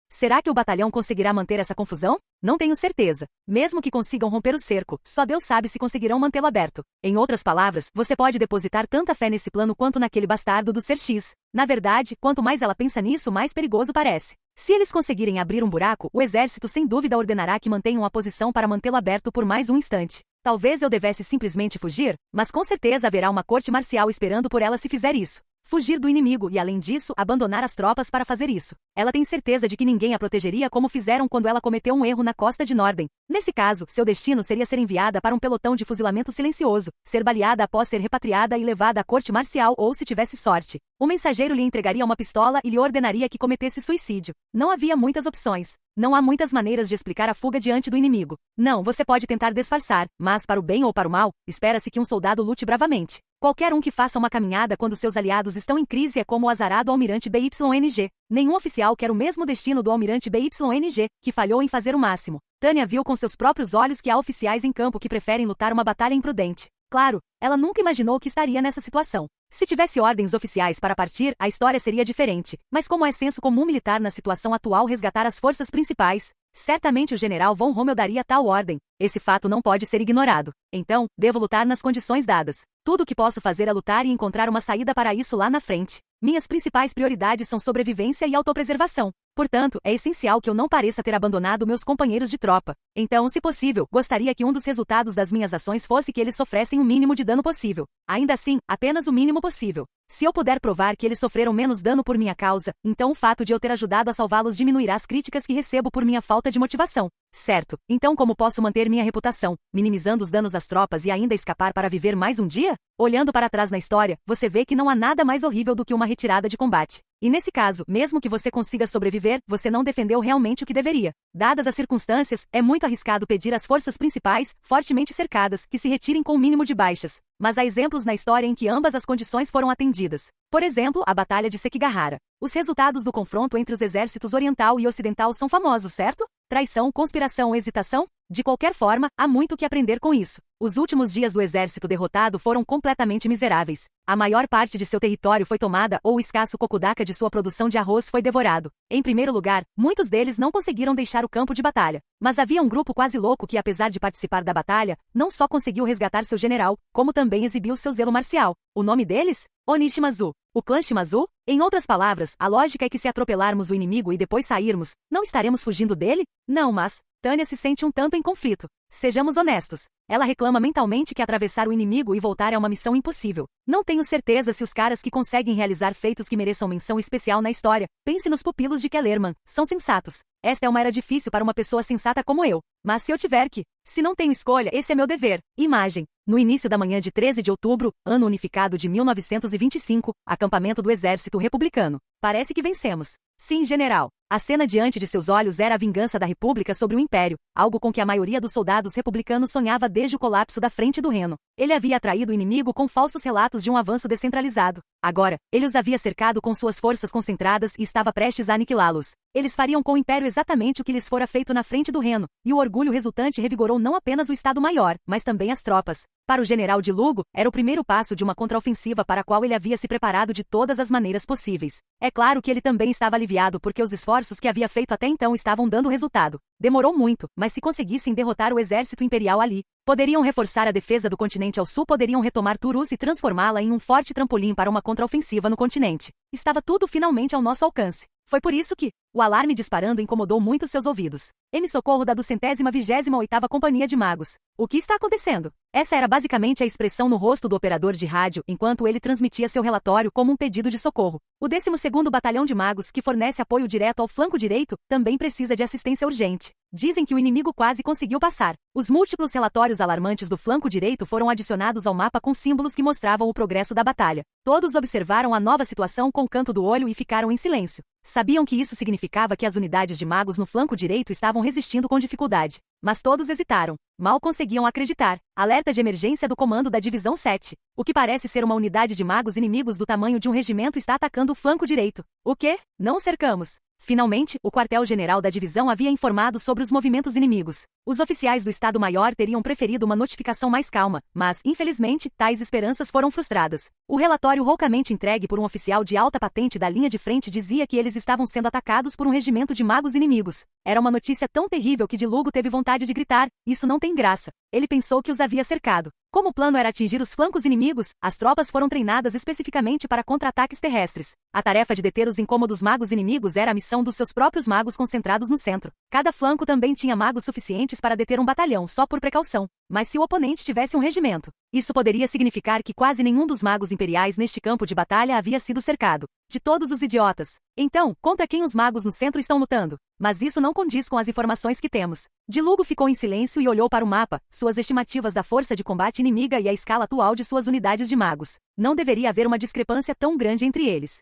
será que o batalhão conseguirá manter essa confusão? Não tenho certeza. Mesmo que consigam romper o cerco, só Deus sabe se conseguirão mantê-lo aberto. Em outras palavras, você pode depositar tanta fé nesse plano quanto naquele bastardo do Ser X. Na verdade, quanto mais ela pensa nisso, mais perigoso parece. Se eles conseguirem abrir um buraco, o exército sem dúvida ordenará que mantenham a posição para mantê-lo aberto por mais um instante. Talvez eu devesse simplesmente fugir, mas com certeza haverá uma corte marcial esperando por ela se fizer isso. Fugir do inimigo e, além disso, abandonar as tropas para fazer isso. Ela tem certeza de que ninguém a protegeria como fizeram quando ela cometeu um erro na costa de Norden. Nesse caso, seu destino seria ser enviada para um pelotão de fuzilamento silencioso, ser baleada após ser repatriada e levada à corte marcial ou, se tivesse sorte, o mensageiro lhe entregaria uma pistola e lhe ordenaria que cometesse suicídio. Não havia muitas opções. Não há muitas maneiras de explicar a fuga diante do inimigo. Não, você pode tentar disfarçar, mas para o bem ou para o mal, espera-se que um soldado lute bravamente. Qualquer um que faça uma caminhada quando seus aliados estão em crise é como o azarado almirante BYNG. Nenhum oficial quer o mesmo destino do almirante BYNG, que falhou em fazer o máximo. Tânia viu com seus próprios olhos que há oficiais em campo que preferem lutar uma batalha imprudente. Claro, ela nunca imaginou que estaria nessa situação. Se tivesse ordens oficiais para partir, a história seria diferente, mas como é senso comum militar na situação atual resgatar as forças principais, certamente o general von Rommel daria tal ordem. Esse fato não pode ser ignorado. Então, devo lutar nas condições dadas. Tudo o que posso fazer é lutar e encontrar uma saída para isso lá na frente. Minhas principais prioridades são sobrevivência e autopreservação. Portanto, é essencial que eu não pareça ter abandonado meus companheiros de tropa. Então, se possível, gostaria que um dos resultados das minhas ações fosse que eles sofressem o mínimo de dano possível. Ainda assim, apenas o mínimo possível. Se eu puder provar que eles sofreram menos dano por minha causa, então o fato de eu ter ajudado a salvá-los diminuirá as críticas que recebo por minha falta de motivação. Certo. Então como posso manter minha reputação, minimizando os danos às tropas e ainda escapar para viver mais um dia? Olhando para trás na história, você vê que não há nada mais horrível do que uma retirada de combate. E nesse caso, mesmo que você consiga sobreviver, você não defendeu realmente o que deveria. Dadas as circunstâncias, é muito arriscado pedir às forças principais, fortemente cercadas, que se retirem com o mínimo de baixas. Mas há exemplos na história em que ambas as condições foram atendidas. Por exemplo, a Batalha de Sekigahara. Os resultados do confronto entre os exércitos oriental e ocidental são famosos, certo? Traição, conspiração, hesitação? De qualquer forma, há muito que aprender com isso. Os últimos dias do exército derrotado foram completamente miseráveis. A maior parte de seu território foi tomada ou o escasso kokudaka de sua produção de arroz foi devorado. Em primeiro lugar, muitos deles não conseguiram deixar o campo de batalha. Mas havia um grupo quase louco que, apesar de participar da batalha, não só conseguiu resgatar seu general, como também exibiu seu zelo marcial. O nome deles? Oni Shimazu. O clã Shimazu? Em outras palavras, a lógica é que se atropelarmos o inimigo e depois sairmos, não estaremos fugindo dele? Não, mas Tânia se sente um tanto em conflito. Sejamos honestos. Ela reclama mentalmente que atravessar o inimigo e voltar é uma missão impossível. Não tenho certeza se os caras que conseguem realizar feitos que mereçam menção especial na história, pense nos pupilos de Kellerman, são sensatos. Esta é uma era difícil para uma pessoa sensata como eu. Mas se eu tiver que, se não tenho escolha, esse é meu dever. Imagem. No início da manhã de 13 de outubro, ano unificado de 1925, acampamento do Exército Republicano. Parece que vencemos. Sim, general. A cena diante de seus olhos era a vingança da República sobre o Império, algo com que a maioria dos soldados republicanos sonhava desde o colapso da Frente do Reno. Ele havia atraído o inimigo com falsos relatos de um avanço descentralizado. Agora, ele os havia cercado com suas forças concentradas e estava prestes a aniquilá-los. Eles fariam com o Império exatamente o que lhes fora feito na Frente do Reno, e o orgulho resultante revigorou não apenas o Estado-Maior, mas também as tropas. Para o general de Lugo, era o primeiro passo de uma contraofensiva para a qual ele havia se preparado de todas as maneiras possíveis. É claro que ele também estava aliviado porque os esforços que havia feito até então estavam dando resultado. Demorou muito, mas se conseguissem derrotar o exército imperial ali, poderiam reforçar a defesa do continente ao sul, poderiam retomar Turus e transformá-la em um forte trampolim para uma contraofensiva no continente. Estava tudo finalmente ao nosso alcance. Foi por isso que o alarme disparando incomodou muito seus ouvidos. M-Socorro da 228ª Companhia de Magos. O que está acontecendo? Essa era basicamente a expressão no rosto do operador de rádio enquanto ele transmitia seu relatório como um pedido de socorro. O 12º Batalhão de Magos, que fornece apoio direto ao flanco direito, também precisa de assistência urgente. Dizem que o inimigo quase conseguiu passar. Os múltiplos relatórios alarmantes do flanco direito foram adicionados ao mapa com símbolos que mostravam o progresso da batalha. Todos observaram a nova situação com o canto do olho e ficaram em silêncio. Sabiam que isso significava que as unidades de magos no flanco direito estavam resistindo com dificuldade. Mas todos hesitaram. Mal conseguiam acreditar. Alerta de emergência do comando da Divisão 7. O que parece ser uma unidade de magos inimigos do tamanho de um regimento está atacando o flanco direito. O quê? Não cercamos. Finalmente, o quartel-general da divisão havia informado sobre os movimentos inimigos. Os oficiais do Estado-Maior teriam preferido uma notificação mais calma, mas, infelizmente, tais esperanças foram frustradas. O relatório roucamente entregue por um oficial de alta patente da linha de frente dizia que eles estavam sendo atacados por um regimento de magos inimigos. Era uma notícia tão terrível que de Lugo teve vontade de gritar: "Isso não tem graça." Ele pensou que os havia cercado. Como o plano era atingir os flancos inimigos, as tropas foram treinadas especificamente para contra-ataques terrestres. A tarefa de deter os incômodos magos inimigos era a missão dos seus próprios magos concentrados no centro. Cada flanco também tinha magos suficientes para deter um batalhão, só por precaução. Mas se o oponente tivesse um regimento, isso poderia significar que quase nenhum dos magos imperiais neste campo de batalha havia sido cercado. De todos os idiotas. Então, contra quem os magos no centro estão lutando? Mas isso não condiz com as informações que temos. De Lugo ficou em silêncio e olhou para o mapa, suas estimativas da força de combate inimiga e a escala atual de suas unidades de magos. Não deveria haver uma discrepância tão grande entre eles.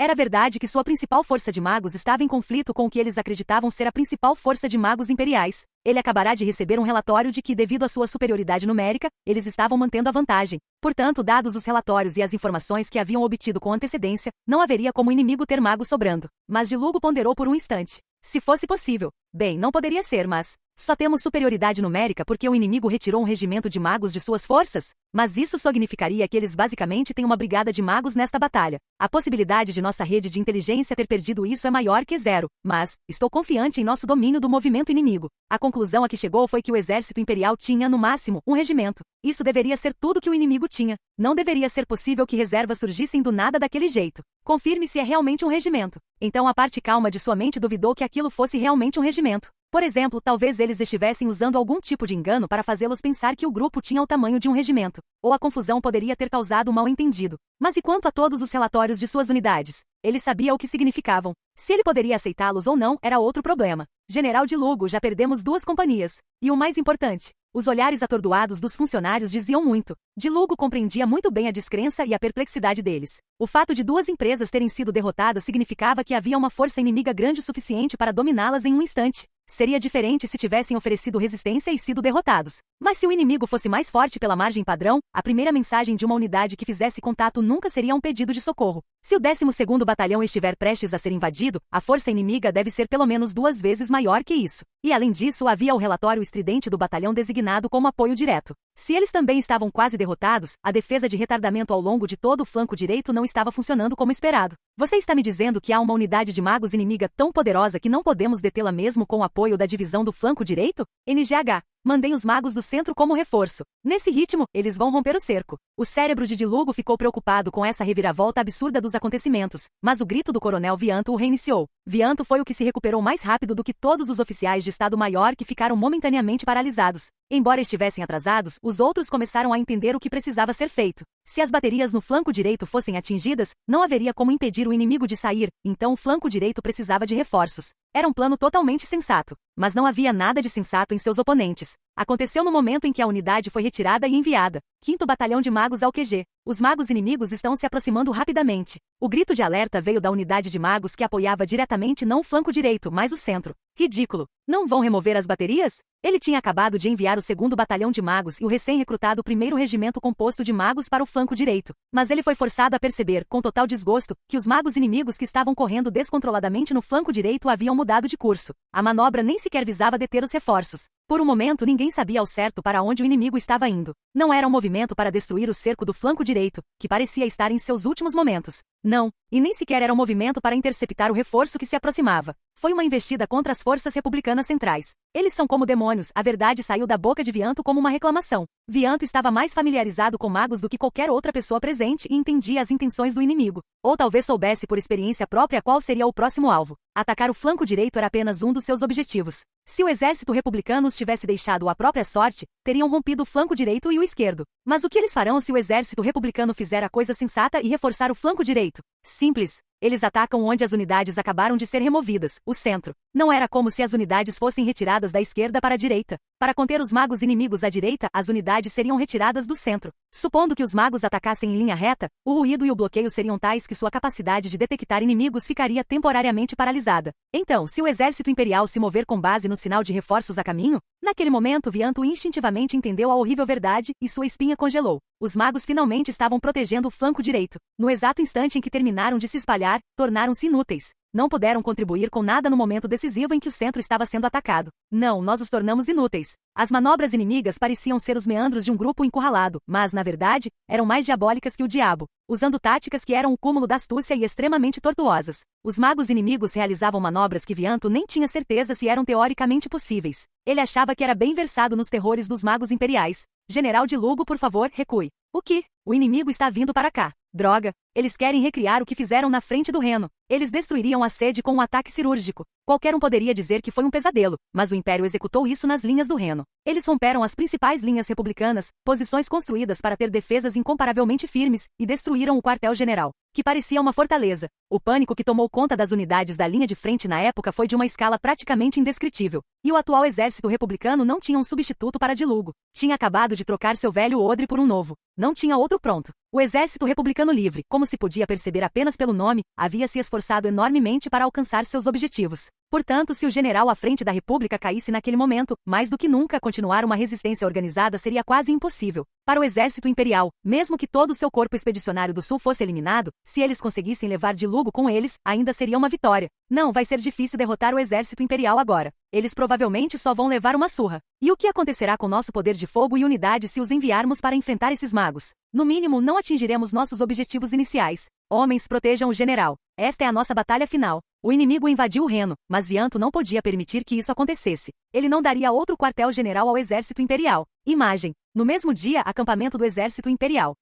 Era verdade que sua principal força de magos estava em conflito com o que eles acreditavam ser a principal força de magos imperiais. Ele acabará de receber um relatório de que, devido à sua superioridade numérica, eles estavam mantendo a vantagem. Portanto, dados os relatórios e as informações que haviam obtido com antecedência, não haveria como o inimigo ter magos sobrando. Mas Dilugo ponderou por um instante. Se fosse possível. Bem, não poderia ser, mas... Só temos superioridade numérica porque o inimigo retirou um regimento de magos de suas forças? Mas isso significaria que eles basicamente têm uma brigada de magos nesta batalha. A possibilidade de nossa rede de inteligência ter perdido isso é maior que zero, mas estou confiante em nosso domínio do movimento inimigo. A conclusão a que chegou foi que o exército imperial tinha, no máximo, um regimento. Isso deveria ser tudo que o inimigo tinha. Não deveria ser possível que reservas surgissem do nada daquele jeito. Confirme se é realmente um regimento. Então a parte calma de sua mente duvidou que aquilo fosse realmente um regimento. Por exemplo, talvez eles estivessem usando algum tipo de engano para fazê-los pensar que o grupo tinha o tamanho de um regimento, ou a confusão poderia ter causado um mal-entendido. Mas e quanto a todos os relatórios de suas unidades? Ele sabia o que significavam. Se ele poderia aceitá-los ou não era outro problema. General Dilugo, já perdemos 2 companhias. E o mais importante, os olhares atordoados dos funcionários diziam muito. Dilugo compreendia muito bem a descrença e a perplexidade deles. O fato de 2 empresas terem sido derrotadas significava que havia uma força inimiga grande o suficiente para dominá-las em um instante. Seria diferente se tivessem oferecido resistência e sido derrotados. Mas se o inimigo fosse mais forte pela margem padrão, a primeira mensagem de uma unidade que fizesse contato nunca seria um pedido de socorro. Se o 12º Batalhão estiver prestes a ser invadido, a força inimiga deve ser pelo menos 2 vezes maior que isso. E além disso, havia o relatório estridente do batalhão designado como apoio direto. Se eles também estavam quase derrotados, a defesa de retardamento ao longo de todo o flanco direito não estava funcionando como esperado. Você está me dizendo que há uma unidade de magos inimiga tão poderosa que não podemos detê-la mesmo com o apoio da divisão do flanco direito? NGH. Mandem os magos do centro como reforço. Nesse ritmo, eles vão romper o cerco. O cérebro de Dilugo ficou preocupado com essa reviravolta absurda dos acontecimentos, mas o grito do coronel Vianto o reiniciou. Vianto foi o que se recuperou mais rápido do que todos os oficiais de Estado-Maior que ficaram momentaneamente paralisados. Embora estivessem atrasados, os outros começaram a entender o que precisava ser feito. Se as baterias no flanco direito fossem atingidas, não haveria como impedir o inimigo de sair, então o flanco direito precisava de reforços. Era um plano totalmente sensato, mas não havia nada de sensato em seus oponentes. Aconteceu no momento em que a unidade foi retirada e enviada. 5º Batalhão de Magos ao QG. Os magos inimigos estão se aproximando rapidamente. O grito de alerta veio da unidade de magos que apoiava diretamente não o flanco direito, mas o centro. Ridículo. Não vão remover as baterias? Ele tinha acabado de enviar o 2º Batalhão de Magos e o recém-recrutado 1º Regimento composto de magos para o flanco direito. Mas ele foi forçado a perceber, com total desgosto, que os magos inimigos que estavam correndo descontroladamente no flanco direito haviam mudado de curso. A manobra nem sequer visava deter os reforços. Por um momento ninguém sabia ao certo para onde o inimigo estava indo. Não era um movimento para destruir o cerco do flanco direito, que parecia estar em seus últimos momentos. Não, e nem sequer era um movimento para interceptar o reforço que se aproximava. Foi uma investida contra as forças republicanas centrais. Eles são como demônios, a verdade saiu da boca de Vianto como uma reclamação. Vianto estava mais familiarizado com magos do que qualquer outra pessoa presente e entendia as intenções do inimigo. Ou talvez soubesse por experiência própria qual seria o próximo alvo. Atacar o flanco direito era apenas um dos seus objetivos. Se o exército republicano os tivesse deixado à própria sorte, teriam rompido o flanco direito e o esquerdo. Mas o que eles farão se o exército republicano fizer a coisa sensata e reforçar o flanco direito? Simples. Eles atacam onde as unidades acabaram de ser removidas, o centro. Não era como se as unidades fossem retiradas da esquerda para a direita. Para conter os magos inimigos à direita, as unidades seriam retiradas do centro. Supondo que os magos atacassem em linha reta, o ruído e o bloqueio seriam tais que sua capacidade de detectar inimigos ficaria temporariamente paralisada. Então, se o exército imperial se mover com base no sinal de reforços a caminho, naquele momento Vianto instintivamente entendeu a horrível verdade e sua espinha congelou. Os magos finalmente estavam protegendo o flanco direito. No exato instante em que terminaram de se espalhar, tornaram-se inúteis. Não puderam contribuir com nada no momento decisivo em que o centro estava sendo atacado. Não, nós os tornamos inúteis. As manobras inimigas pareciam ser os meandros de um grupo encurralado, mas, na verdade, eram mais diabólicas que o diabo, usando táticas que eram o cúmulo da astúcia e extremamente tortuosas. Os magos inimigos realizavam manobras que Vianto nem tinha certeza se eram teoricamente possíveis. Ele achava que era bem versado nos terrores dos magos imperiais. General Dilugo, por favor, recue. O que? O inimigo está vindo para cá. Droga! Eles querem recriar o que fizeram na frente do Reno. Eles destruiriam a sede com um ataque cirúrgico. Qualquer um poderia dizer que foi um pesadelo, mas o Império executou isso nas linhas do Reno. Eles romperam as principais linhas republicanas, posições construídas para ter defesas incomparavelmente firmes, e destruíram o quartel-general, que parecia uma fortaleza. O pânico que tomou conta das unidades da linha de frente na época foi de uma escala praticamente indescritível. E o atual exército republicano não tinha um substituto para Dilugo. Tinha acabado de trocar seu velho odre por um novo. Não tinha outro pronto. O Exército Republicano Livre, como se podia perceber apenas pelo nome, havia se esforçado enormemente para alcançar seus objetivos. Portanto, se o general à frente da República caísse naquele momento, mais do que nunca continuar uma resistência organizada seria quase impossível. Para o Exército Imperial, mesmo que todo o seu corpo expedicionário do Sul fosse eliminado, se eles conseguissem levar de Lugo com eles, ainda seria uma vitória. Não vai ser difícil derrotar o Exército Imperial agora. Eles provavelmente só vão levar uma surra. E o que acontecerá com nosso poder de fogo e unidade se os enviarmos para enfrentar esses magos? No mínimo, não atingiremos nossos objetivos iniciais. Homens, protejam o general. Esta é a nossa batalha final. O inimigo invadiu o Reno, mas Vianto não podia permitir que isso acontecesse. Ele não daria outro quartel-general ao Exército Imperial. Imagem. No mesmo dia, acampamento do Exército Imperial.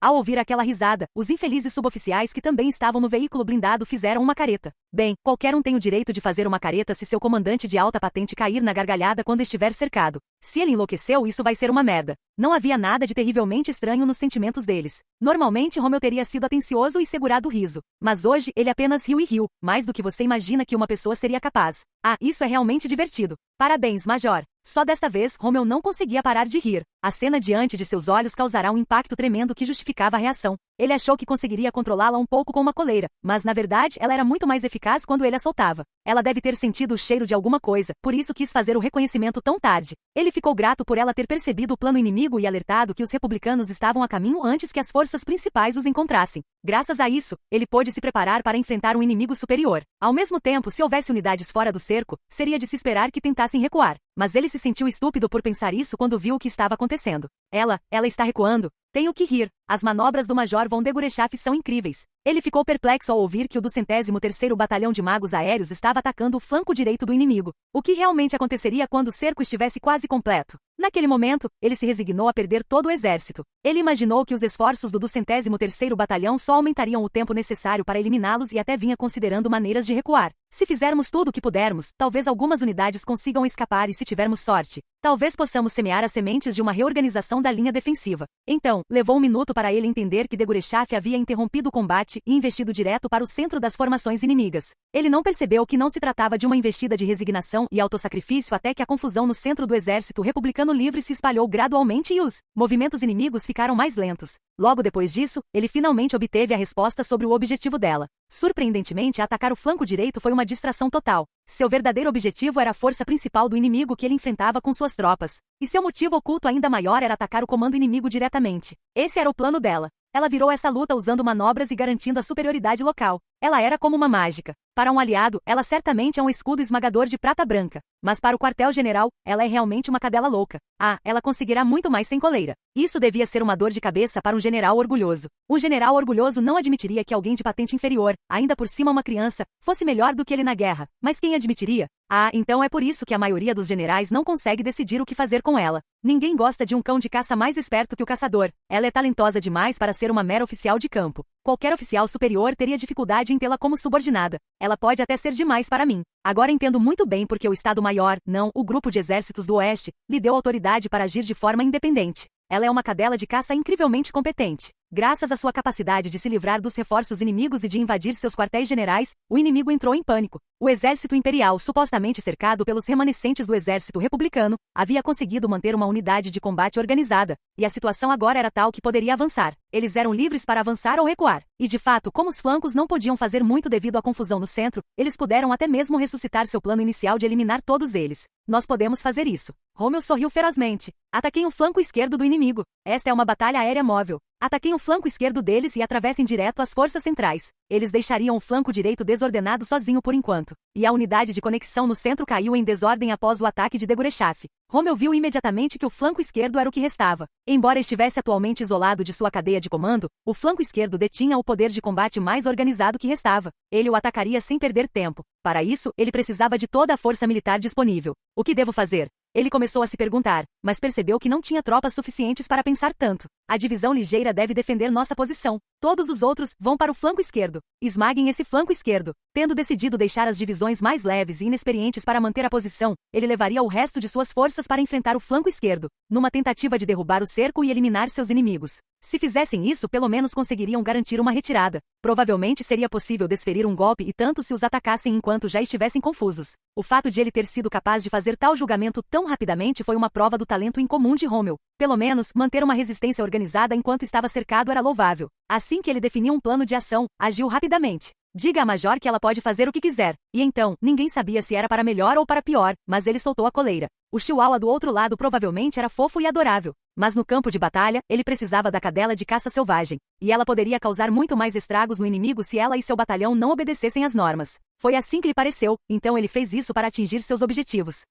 Ao ouvir aquela risada, os infelizes suboficiais que também estavam no veículo blindado fizeram uma careta. Bem, qualquer um tem o direito de fazer uma careta se seu comandante de alta patente cair na gargalhada quando estiver cercado. Se ele enlouqueceu, isso vai ser uma merda. Não havia nada de terrivelmente estranho nos sentimentos deles. Normalmente, Rommel teria sido atencioso e segurado o riso. Mas hoje, ele apenas riu e riu, mais do que você imagina que uma pessoa seria capaz. Ah, isso é realmente divertido. Parabéns, Major. Só desta vez, Rommel não conseguia parar de rir. A cena diante de seus olhos causará um impacto tremendo que justificava a reação. Ele achou que conseguiria controlá-la um pouco com uma coleira, mas na verdade ela era muito mais eficaz quando ele a soltava. Ela deve ter sentido o cheiro de alguma coisa, por isso quis fazer o reconhecimento tão tarde. Ele ficou grato por ela ter percebido o plano inimigo e alertado que os republicanos estavam a caminho antes que as forças principais os encontrassem. Graças a isso, ele pôde se preparar para enfrentar um inimigo superior. Ao mesmo tempo, se houvesse unidades fora do cerco, seria de se esperar que tentassem recuar. Mas ele se sentiu estúpido por pensar isso quando viu o que estava acontecendo. Ela está recuando. Tenho que rir. As manobras do Major von Degorechaf são incríveis. Ele ficou perplexo ao ouvir que o do 113º Batalhão de Magos Aéreos estava atacando o flanco direito do inimigo. O que realmente aconteceria quando o cerco estivesse quase completo? Naquele momento, ele se resignou a perder todo o exército. Ele imaginou que os esforços do 203º Batalhão só aumentariam o tempo necessário para eliminá-los e até vinha considerando maneiras de recuar. Se fizermos tudo o que pudermos, talvez algumas unidades consigam escapar e se tivermos sorte, talvez possamos semear as sementes de uma reorganização da linha defensiva. Então, levou um minuto para ele entender que Degorechaf havia interrompido o combate e investido direto para o centro das formações inimigas. Ele não percebeu que não se tratava de uma investida de resignação e autossacrifício até que a confusão no centro do Exército Republicano Livre se espalhou gradualmente e os movimentos inimigos ficaram mais lentos. Logo depois disso, ele finalmente obteve a resposta sobre o objetivo dela. Surpreendentemente, atacar o flanco direito foi uma distração total. Seu verdadeiro objetivo era a força principal do inimigo que ele enfrentava com suas tropas. E seu motivo oculto ainda maior era atacar o comando inimigo diretamente. Esse era o plano dela. Ela virou essa luta usando manobras e garantindo a superioridade local. Ela era como uma mágica. Para um aliado, ela certamente é um escudo esmagador de prata branca. Mas para o quartel-general, ela é realmente uma cadela louca. Ah, ela conseguirá muito mais sem coleira. Isso devia ser uma dor de cabeça para um general orgulhoso. Um general orgulhoso não admitiria que alguém de patente inferior, ainda por cima uma criança, fosse melhor do que ele na guerra. Mas quem admitiria? Ah, então é por isso que a maioria dos generais não consegue decidir o que fazer com ela. Ninguém gosta de um cão de caça mais esperto que o caçador. Ela é talentosa demais para ser uma mera oficial de campo. Qualquer oficial superior teria dificuldade em tê-la como subordinada. Ela pode até ser demais para mim. Agora entendo muito bem porque o Estado-Maior, não, o Grupo de Exércitos do Oeste, lhe deu autoridade para agir de forma independente. Ela é uma cadela de caça incrivelmente competente. Graças à sua capacidade de se livrar dos reforços inimigos e de invadir seus quartéis generais, o inimigo entrou em pânico. O exército imperial, supostamente cercado pelos remanescentes do exército republicano, havia conseguido manter uma unidade de combate organizada, e a situação agora era tal que poderia avançar. Eles eram livres para avançar ou recuar. E de fato, como os flancos não podiam fazer muito devido à confusão no centro, eles puderam até mesmo ressuscitar seu plano inicial de eliminar todos eles. Nós podemos fazer isso. Rommel sorriu ferozmente. Ataquem o flanco esquerdo do inimigo. Esta é uma batalha aérea móvel. Ataquem o flanco esquerdo deles e atravessem direto as forças centrais. Eles deixariam o flanco direito desordenado sozinho por enquanto. E a unidade de conexão no centro caiu em desordem após o ataque de Degorechaf. Rommel viu imediatamente que o flanco esquerdo era o que restava. Embora estivesse atualmente isolado de sua cadeia de comando, o flanco esquerdo detinha o poder de combate mais organizado que restava. Ele o atacaria sem perder tempo. Para isso, ele precisava de toda a força militar disponível. O que devo fazer? Ele começou a se perguntar, mas percebeu que não tinha tropas suficientes para pensar tanto. A divisão ligeira deve defender nossa posição. Todos os outros vão para o flanco esquerdo. Esmaguem esse flanco esquerdo. Tendo decidido deixar as divisões mais leves e inexperientes para manter a posição, ele levaria o resto de suas forças para enfrentar o flanco esquerdo, numa tentativa de derrubar o cerco e eliminar seus inimigos. Se fizessem isso, pelo menos conseguiriam garantir uma retirada. Provavelmente seria possível desferir um golpe e tanto se os atacassem enquanto já estivessem confusos. O fato de ele ter sido capaz de fazer tal julgamento tão rapidamente foi uma prova do talento incomum de Romeu. Pelo menos, manter uma resistência organizada enquanto estava cercado era louvável. Assim que ele definiu um plano de ação, agiu rapidamente. Diga à Major que ela pode fazer o que quiser. E então, ninguém sabia se era para melhor ou para pior, mas ele soltou a coleira. O chihuahua do outro lado provavelmente era fofo e adorável. Mas no campo de batalha, ele precisava da cadela de caça selvagem. E ela poderia causar muito mais estragos no inimigo se ela e seu batalhão não obedecessem às normas. Foi assim que lhe pareceu, então ele fez isso para atingir seus objetivos.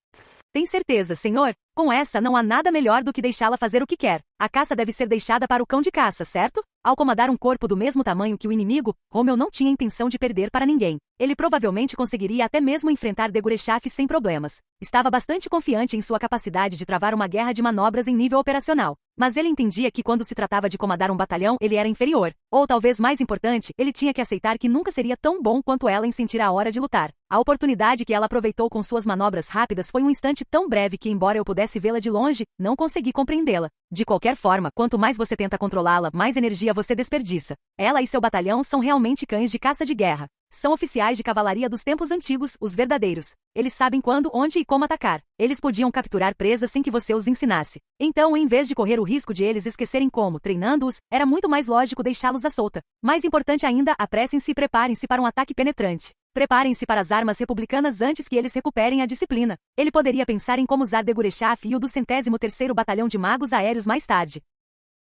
Tem certeza, senhor? Com essa não há nada melhor do que deixá-la fazer o que quer. A caça deve ser deixada para o cão de caça, certo? Ao comandar um corpo do mesmo tamanho que o inimigo, Romeu não tinha intenção de perder para ninguém. Ele provavelmente conseguiria até mesmo enfrentar Degorechaf sem problemas. Estava bastante confiante em sua capacidade de travar uma guerra de manobras em nível operacional. Mas ele entendia que quando se tratava de comandar um batalhão, ele era inferior. Ou talvez mais importante, ele tinha que aceitar que nunca seria tão bom quanto ela em sentir a hora de lutar. A oportunidade que ela aproveitou com suas manobras rápidas foi um instante tão breve que, embora eu pudesse vê-la de longe, não consegui compreendê-la. De qualquer forma, quanto mais você tenta controlá-la, mais energia você desperdiça. Ela e seu batalhão são realmente cães de caça de guerra. São oficiais de cavalaria dos tempos antigos, os verdadeiros. Eles sabem quando, onde e como atacar. Eles podiam capturar presas sem que você os ensinasse. Então, em vez de correr o risco de eles esquecerem como, treinando-os, era muito mais lógico deixá-los à solta. Mais importante ainda, apressem-se e preparem-se para um ataque penetrante. Preparem-se para as armas republicanas antes que eles recuperem a disciplina. Ele poderia pensar em como usar Degorechaf e o do 103º Batalhão de Magos Aéreos mais tarde.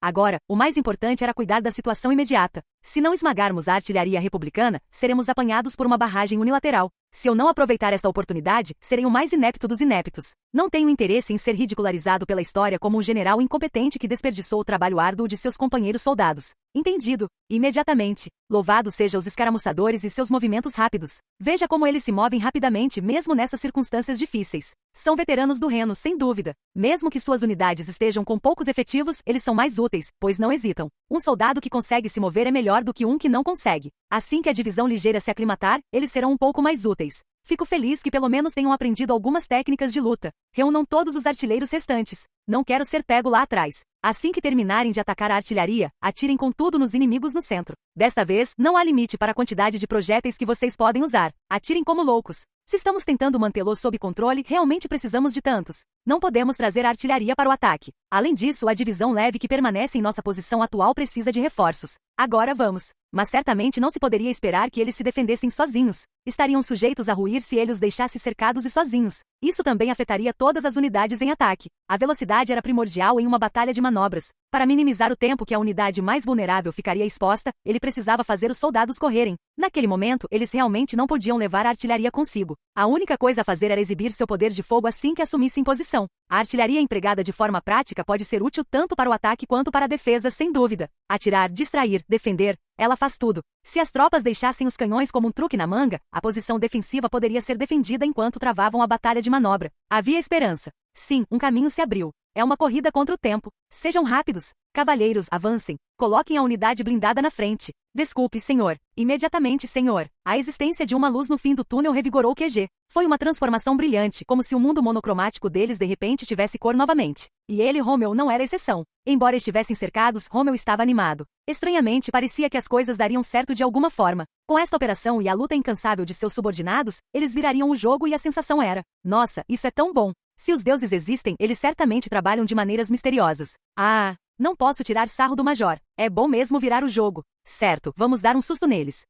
Agora, o mais importante era cuidar da situação imediata. Se não esmagarmos a artilharia republicana, seremos apanhados por uma barragem unilateral. Se eu não aproveitar esta oportunidade, serei o mais inepto dos ineptos. Não tenho interesse em ser ridicularizado pela história como um general incompetente que desperdiçou o trabalho árduo de seus companheiros soldados. Entendido. Imediatamente. Louvado sejam os escaramuçadores e seus movimentos rápidos. Veja como eles se movem rapidamente mesmo nessas circunstâncias difíceis. São veteranos do Reno, sem dúvida. Mesmo que suas unidades estejam com poucos efetivos, eles são mais úteis, pois não hesitam. Um soldado que consegue se mover é melhor do que um que não consegue. Assim que a divisão ligeira se aclimatar, eles serão um pouco mais úteis. Fico feliz que pelo menos tenham aprendido algumas técnicas de luta. Reúnam todos os artilheiros restantes. Não quero ser pego lá atrás. Assim que terminarem de atacar a artilharia, atirem com tudo nos inimigos no centro. Desta vez, não há limite para a quantidade de projéteis que vocês podem usar. Atirem como loucos. Se estamos tentando mantê-los sob controle, realmente precisamos de tantos. Não podemos trazer a artilharia para o ataque. Além disso, a divisão leve que permanece em nossa posição atual precisa de reforços. Agora vamos. Mas certamente não se poderia esperar que eles se defendessem sozinhos. Estariam sujeitos a ruir se ele os deixasse cercados e sozinhos. Isso também afetaria todas as unidades em ataque. A velocidade era primordial em uma batalha de manobras. Para minimizar o tempo que a unidade mais vulnerável ficaria exposta, ele precisava fazer os soldados correrem. Naquele momento, eles realmente não podiam levar a artilharia consigo. A única coisa a fazer era exibir seu poder de fogo assim que assumissem posição. A artilharia empregada de forma prática pode ser útil tanto para o ataque quanto para a defesa, sem dúvida. Atirar, distrair, defender, ela faz tudo. Se as tropas deixassem os canhões como um truque na manga, a posição defensiva poderia ser defendida enquanto travavam a batalha de manobra. Havia esperança. Sim, um caminho se abriu. É uma corrida contra o tempo. Sejam rápidos. Cavalheiros, avancem. Coloquem a unidade blindada na frente. Desculpe, senhor. Imediatamente, senhor. A existência de uma luz no fim do túnel revigorou o QG. Foi uma transformação brilhante, como se o mundo monocromático deles de repente tivesse cor novamente. E ele, Romeu, não era exceção. Embora estivessem cercados, Romeu estava animado. Estranhamente, parecia que as coisas dariam certo de alguma forma. Com esta operação e a luta incansável de seus subordinados, eles virariam o jogo e a sensação era: nossa, isso é tão bom. Se os deuses existem, eles certamente trabalham de maneiras misteriosas. Ah, não posso tirar sarro do Major. É bom mesmo virar o jogo. Certo, vamos dar um susto neles.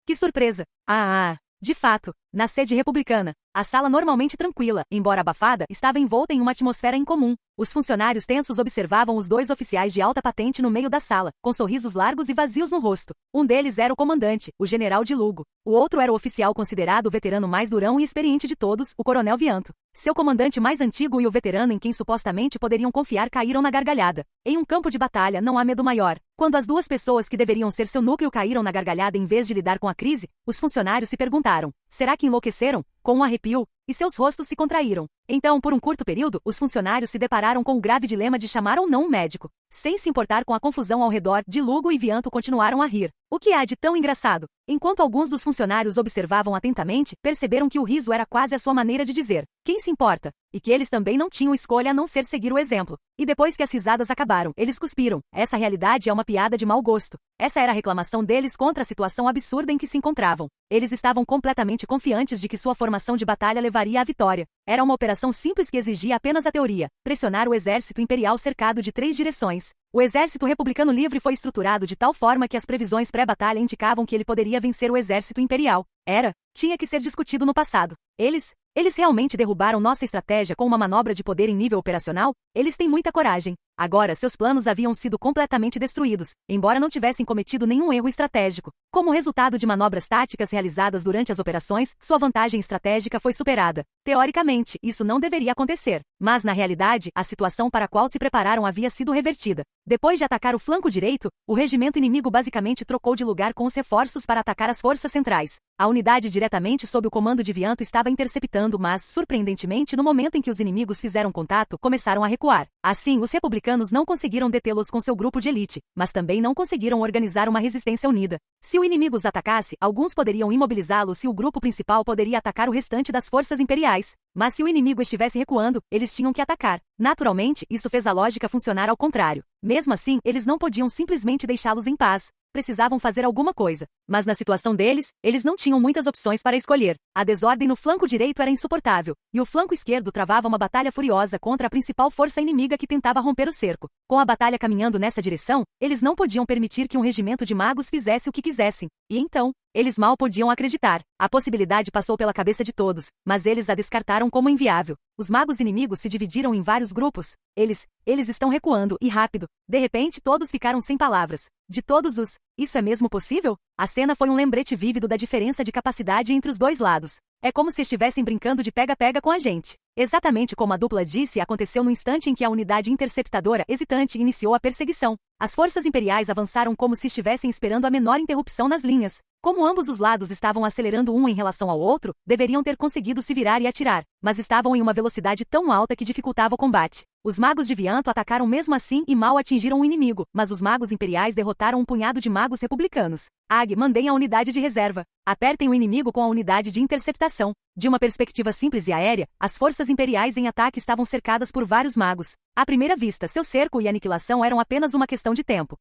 Que surpresa. De fato, na sede republicana, a sala normalmente tranquila, embora abafada, estava envolta em uma atmosfera incomum. Os funcionários tensos observavam os dois oficiais de alta patente no meio da sala, com sorrisos largos e vazios no rosto. Um deles era o comandante, o general de Lugo. O outro era o oficial considerado o veterano mais durão e experiente de todos, o coronel Vianto. Seu comandante mais antigo e o veterano em quem supostamente poderiam confiar caíram na gargalhada. Em um campo de batalha não há medo maior. Quando as duas pessoas que deveriam ser seu núcleo caíram na gargalhada em vez de lidar com a crise, os funcionários se perguntaram: será que enlouqueceram? Com um arrepio, e seus rostos se contraíram. Então, por um curto período, os funcionários se depararam com o grave dilema de chamar ou não um médico. Sem se importar com a confusão ao redor, de Lugo e Vianto continuaram a rir. O que há de tão engraçado? Enquanto alguns dos funcionários observavam atentamente, perceberam que o riso era quase a sua maneira de dizer: quem se importa? E que eles também não tinham escolha a não ser seguir o exemplo. E depois que as risadas acabaram, eles cuspiram. Essa realidade é uma uma piada de mau gosto. Essa era a reclamação deles contra a situação absurda em que se encontravam. Eles estavam completamente confiantes de que sua formação de batalha levaria à vitória. Era uma operação simples que exigia apenas a teoria: pressionar o exército imperial cercado de 3 direções. O exército republicano livre foi estruturado de tal forma que as previsões pré-batalha indicavam que ele poderia vencer o exército imperial. Tinha que ser discutido no passado. Eles realmente derrubaram nossa estratégia com uma manobra de poder em nível operacional? Eles têm muita coragem. Agora, seus planos haviam sido completamente destruídos, embora não tivessem cometido nenhum erro estratégico. Como resultado de manobras táticas realizadas durante as operações, sua vantagem estratégica foi superada. Teoricamente, isso não deveria acontecer, mas na realidade, a situação para a qual se prepararam havia sido revertida. Depois de atacar o flanco direito, o regimento inimigo basicamente trocou de lugar com os reforços para atacar as forças centrais. A unidade diretamente sob o comando de Vianto estava interceptando, mas, surpreendentemente, no momento em que os inimigos fizeram contato, começaram a recuar. Assim, os republicanos não conseguiram detê-los com seu grupo de elite, mas também não conseguiram organizar uma resistência unida. Se o inimigo os atacasse, alguns poderiam imobilizá-los e o grupo principal poderia atacar o restante das forças imperiais. Mas se o inimigo estivesse recuando, eles tinham que atacar. Naturalmente, isso fez a lógica funcionar ao contrário. Mesmo assim, eles não podiam simplesmente deixá-los em paz. Precisavam fazer alguma coisa. Mas na situação deles, eles não tinham muitas opções para escolher. A desordem no flanco direito era insuportável, e o flanco esquerdo travava uma batalha furiosa contra a principal força inimiga que tentava romper o cerco. Com a batalha caminhando nessa direção, eles não podiam permitir que um regimento de magos fizesse o que quisessem. E então, eles mal podiam acreditar. A possibilidade passou pela cabeça de todos, mas eles a descartaram como inviável. Os magos inimigos se dividiram em vários grupos. Eles estão recuando, e rápido. De repente, todos ficaram sem palavras. De todos os... Isso é mesmo possível? A cena foi um lembrete vívido da diferença de capacidade entre os dois lados. É como se estivessem brincando de pega-pega com a gente. Exatamente como a dupla disse, aconteceu no instante em que a unidade interceptadora, hesitante, iniciou a perseguição. As forças imperiais avançaram como se estivessem esperando a menor interrupção nas linhas. Como ambos os lados estavam acelerando um em relação ao outro, deveriam ter conseguido se virar e atirar, mas estavam em uma velocidade tão alta que dificultava o combate. Os magos de Vianto atacaram mesmo assim e mal atingiram o inimigo, mas os magos imperiais derrotaram um punhado de magos republicanos. Mandem a unidade de reserva. Apertem o inimigo com a unidade de interceptação. De uma perspectiva simples e aérea, as forças imperiais em ataque estavam cercadas por vários magos. À primeira vista, seu cerco e aniquilação eram apenas uma questão de tempo.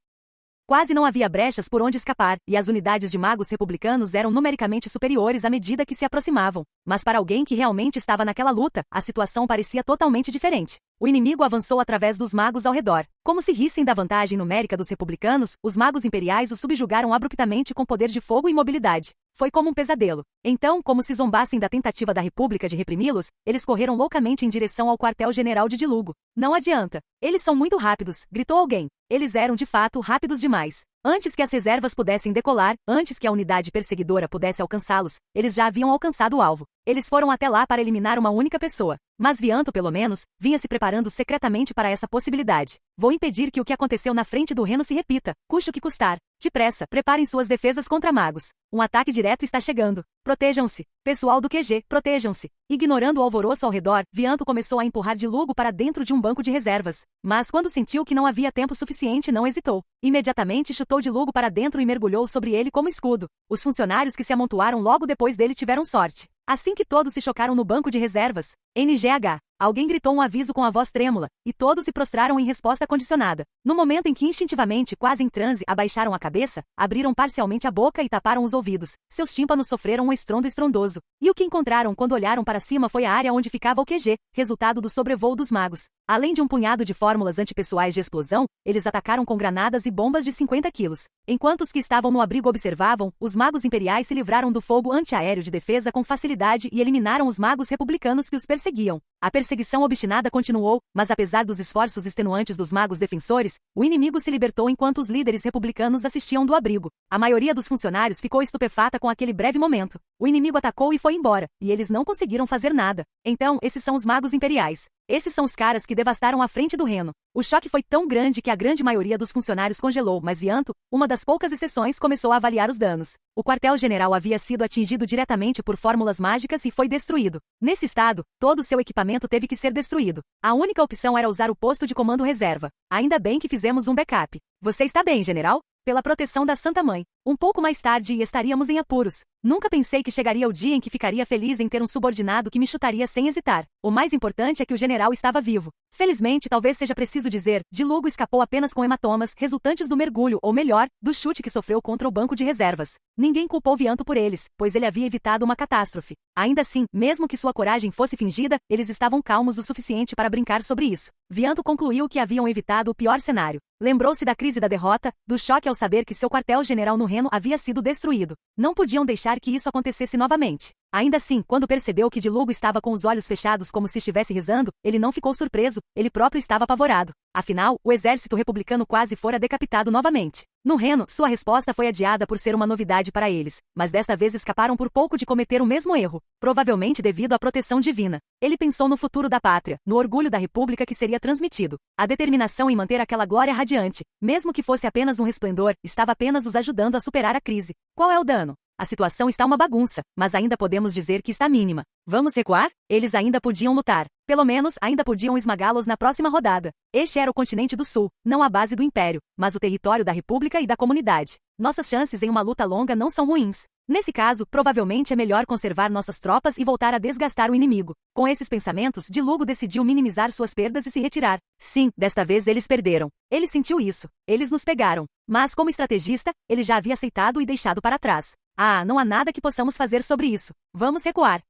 Quase não havia brechas por onde escapar, e as unidades de magos republicanos eram numericamente superiores à medida que se aproximavam. Mas para alguém que realmente estava naquela luta, a situação parecia totalmente diferente. O inimigo avançou através dos magos ao redor. Como se rissem da vantagem numérica dos republicanos, os magos imperiais os subjugaram abruptamente com poder de fogo e mobilidade. Foi como um pesadelo. Então, como se zombassem da tentativa da República de reprimi-los, eles correram loucamente em direção ao quartel-general de Dilugo. Não adianta. Eles são muito rápidos, gritou alguém. Eles eram de fato rápidos demais. Antes que as reservas pudessem decolar, antes que a unidade perseguidora pudesse alcançá-los, eles já haviam alcançado o alvo. Eles foram até lá para eliminar uma única pessoa. Mas Vianto, pelo menos, vinha se preparando secretamente para essa possibilidade. Vou impedir que o que aconteceu na frente do Reno se repita, custe o que custar. Depressa, preparem suas defesas contra magos. Um ataque direto está chegando. Protejam-se. Pessoal do QG, protejam-se. Ignorando o alvoroço ao redor, Vianto começou a empurrar Dilugo para dentro de um banco de reservas. Mas quando sentiu que não havia tempo suficiente, não hesitou. Imediatamente chutou Dilugo para dentro e mergulhou sobre ele como escudo. Os funcionários que se amontoaram logo depois dele tiveram sorte. Assim que todos se chocaram no banco de reservas, NGH. Alguém gritou um aviso com a voz trêmula, e todos se prostraram em resposta condicionada. No momento em que instintivamente, quase em transe, abaixaram a cabeça, abriram parcialmente a boca e taparam os ouvidos. Seus tímpanos sofreram um estrondo estrondoso. E o que encontraram quando olharam para cima foi a área onde ficava o QG, resultado do sobrevoo dos magos. Além de um punhado de fórmulas antipessoais de explosão, eles atacaram com granadas e bombas de 50 quilos. Enquanto os que estavam no abrigo observavam, os magos imperiais se livraram do fogo antiaéreo de defesa com facilidade e eliminaram os magos republicanos que os perseguiam. A perseguição obstinada continuou, mas apesar dos esforços extenuantes dos magos defensores, o inimigo se libertou enquanto os líderes republicanos assistiam do abrigo. A maioria dos funcionários ficou estupefata com aquele breve momento. O inimigo atacou e foi embora, e eles não conseguiram fazer nada. Então, esses são os magos imperiais. Esses são os caras que devastaram a frente do Reno. O choque foi tão grande que a grande maioria dos funcionários congelou, mas Vianto, uma das poucas exceções, começou a avaliar os danos. O quartel-general havia sido atingido diretamente por fórmulas mágicas e foi destruído. Nesse estado, todo seu equipamento teve que ser destruído. A única opção era usar o posto de comando reserva. Ainda bem que fizemos um backup. Você está bem, general? Pela proteção da Santa Mãe. Um pouco mais tarde e estaríamos em apuros. Nunca pensei que chegaria o dia em que ficaria feliz em ter um subordinado que me chutaria sem hesitar. O mais importante é que o general estava vivo. Felizmente, talvez seja preciso dizer, de Lugo escapou apenas com hematomas resultantes do mergulho, ou melhor, do chute que sofreu contra o banco de reservas. Ninguém culpou Vianto por eles, pois ele havia evitado uma catástrofe. Ainda assim, mesmo que sua coragem fosse fingida, eles estavam calmos o suficiente para brincar sobre isso. Vianto concluiu que haviam evitado o pior cenário. Lembrou-se da crise da derrota, do choque ao saber que seu quartel-general no Reno havia sido destruído. Não podiam deixar que isso acontecesse novamente. Ainda assim, quando percebeu que de Lugo estava com os olhos fechados como se estivesse rezando, ele não ficou surpreso, ele próprio estava apavorado. Afinal, o exército republicano quase fora decapitado novamente. No Reno, sua resposta foi adiada por ser uma novidade para eles, mas desta vez escaparam por pouco de cometer o mesmo erro, provavelmente devido à proteção divina. Ele pensou no futuro da pátria, no orgulho da república que seria transmitido. A determinação em manter aquela glória radiante, mesmo que fosse apenas um resplendor, estava apenas os ajudando a superar a crise. Qual é o dano? A situação está uma bagunça, mas ainda podemos dizer que está mínima. Vamos recuar? Eles ainda podiam lutar. Pelo menos, ainda podiam esmagá-los na próxima rodada. Este era o continente do Sul, não a base do Império, mas o território da República e da comunidade. Nossas chances em uma luta longa não são ruins. Nesse caso, provavelmente é melhor conservar nossas tropas e voltar a desgastar o inimigo. Com esses pensamentos, de Lugo decidiu minimizar suas perdas e se retirar. Sim, desta vez eles perderam. Ele sentiu isso. Eles nos pegaram. Mas, como estrategista, ele já havia aceitado e deixado para trás. Ah, não há nada que possamos fazer sobre isso. Vamos recuar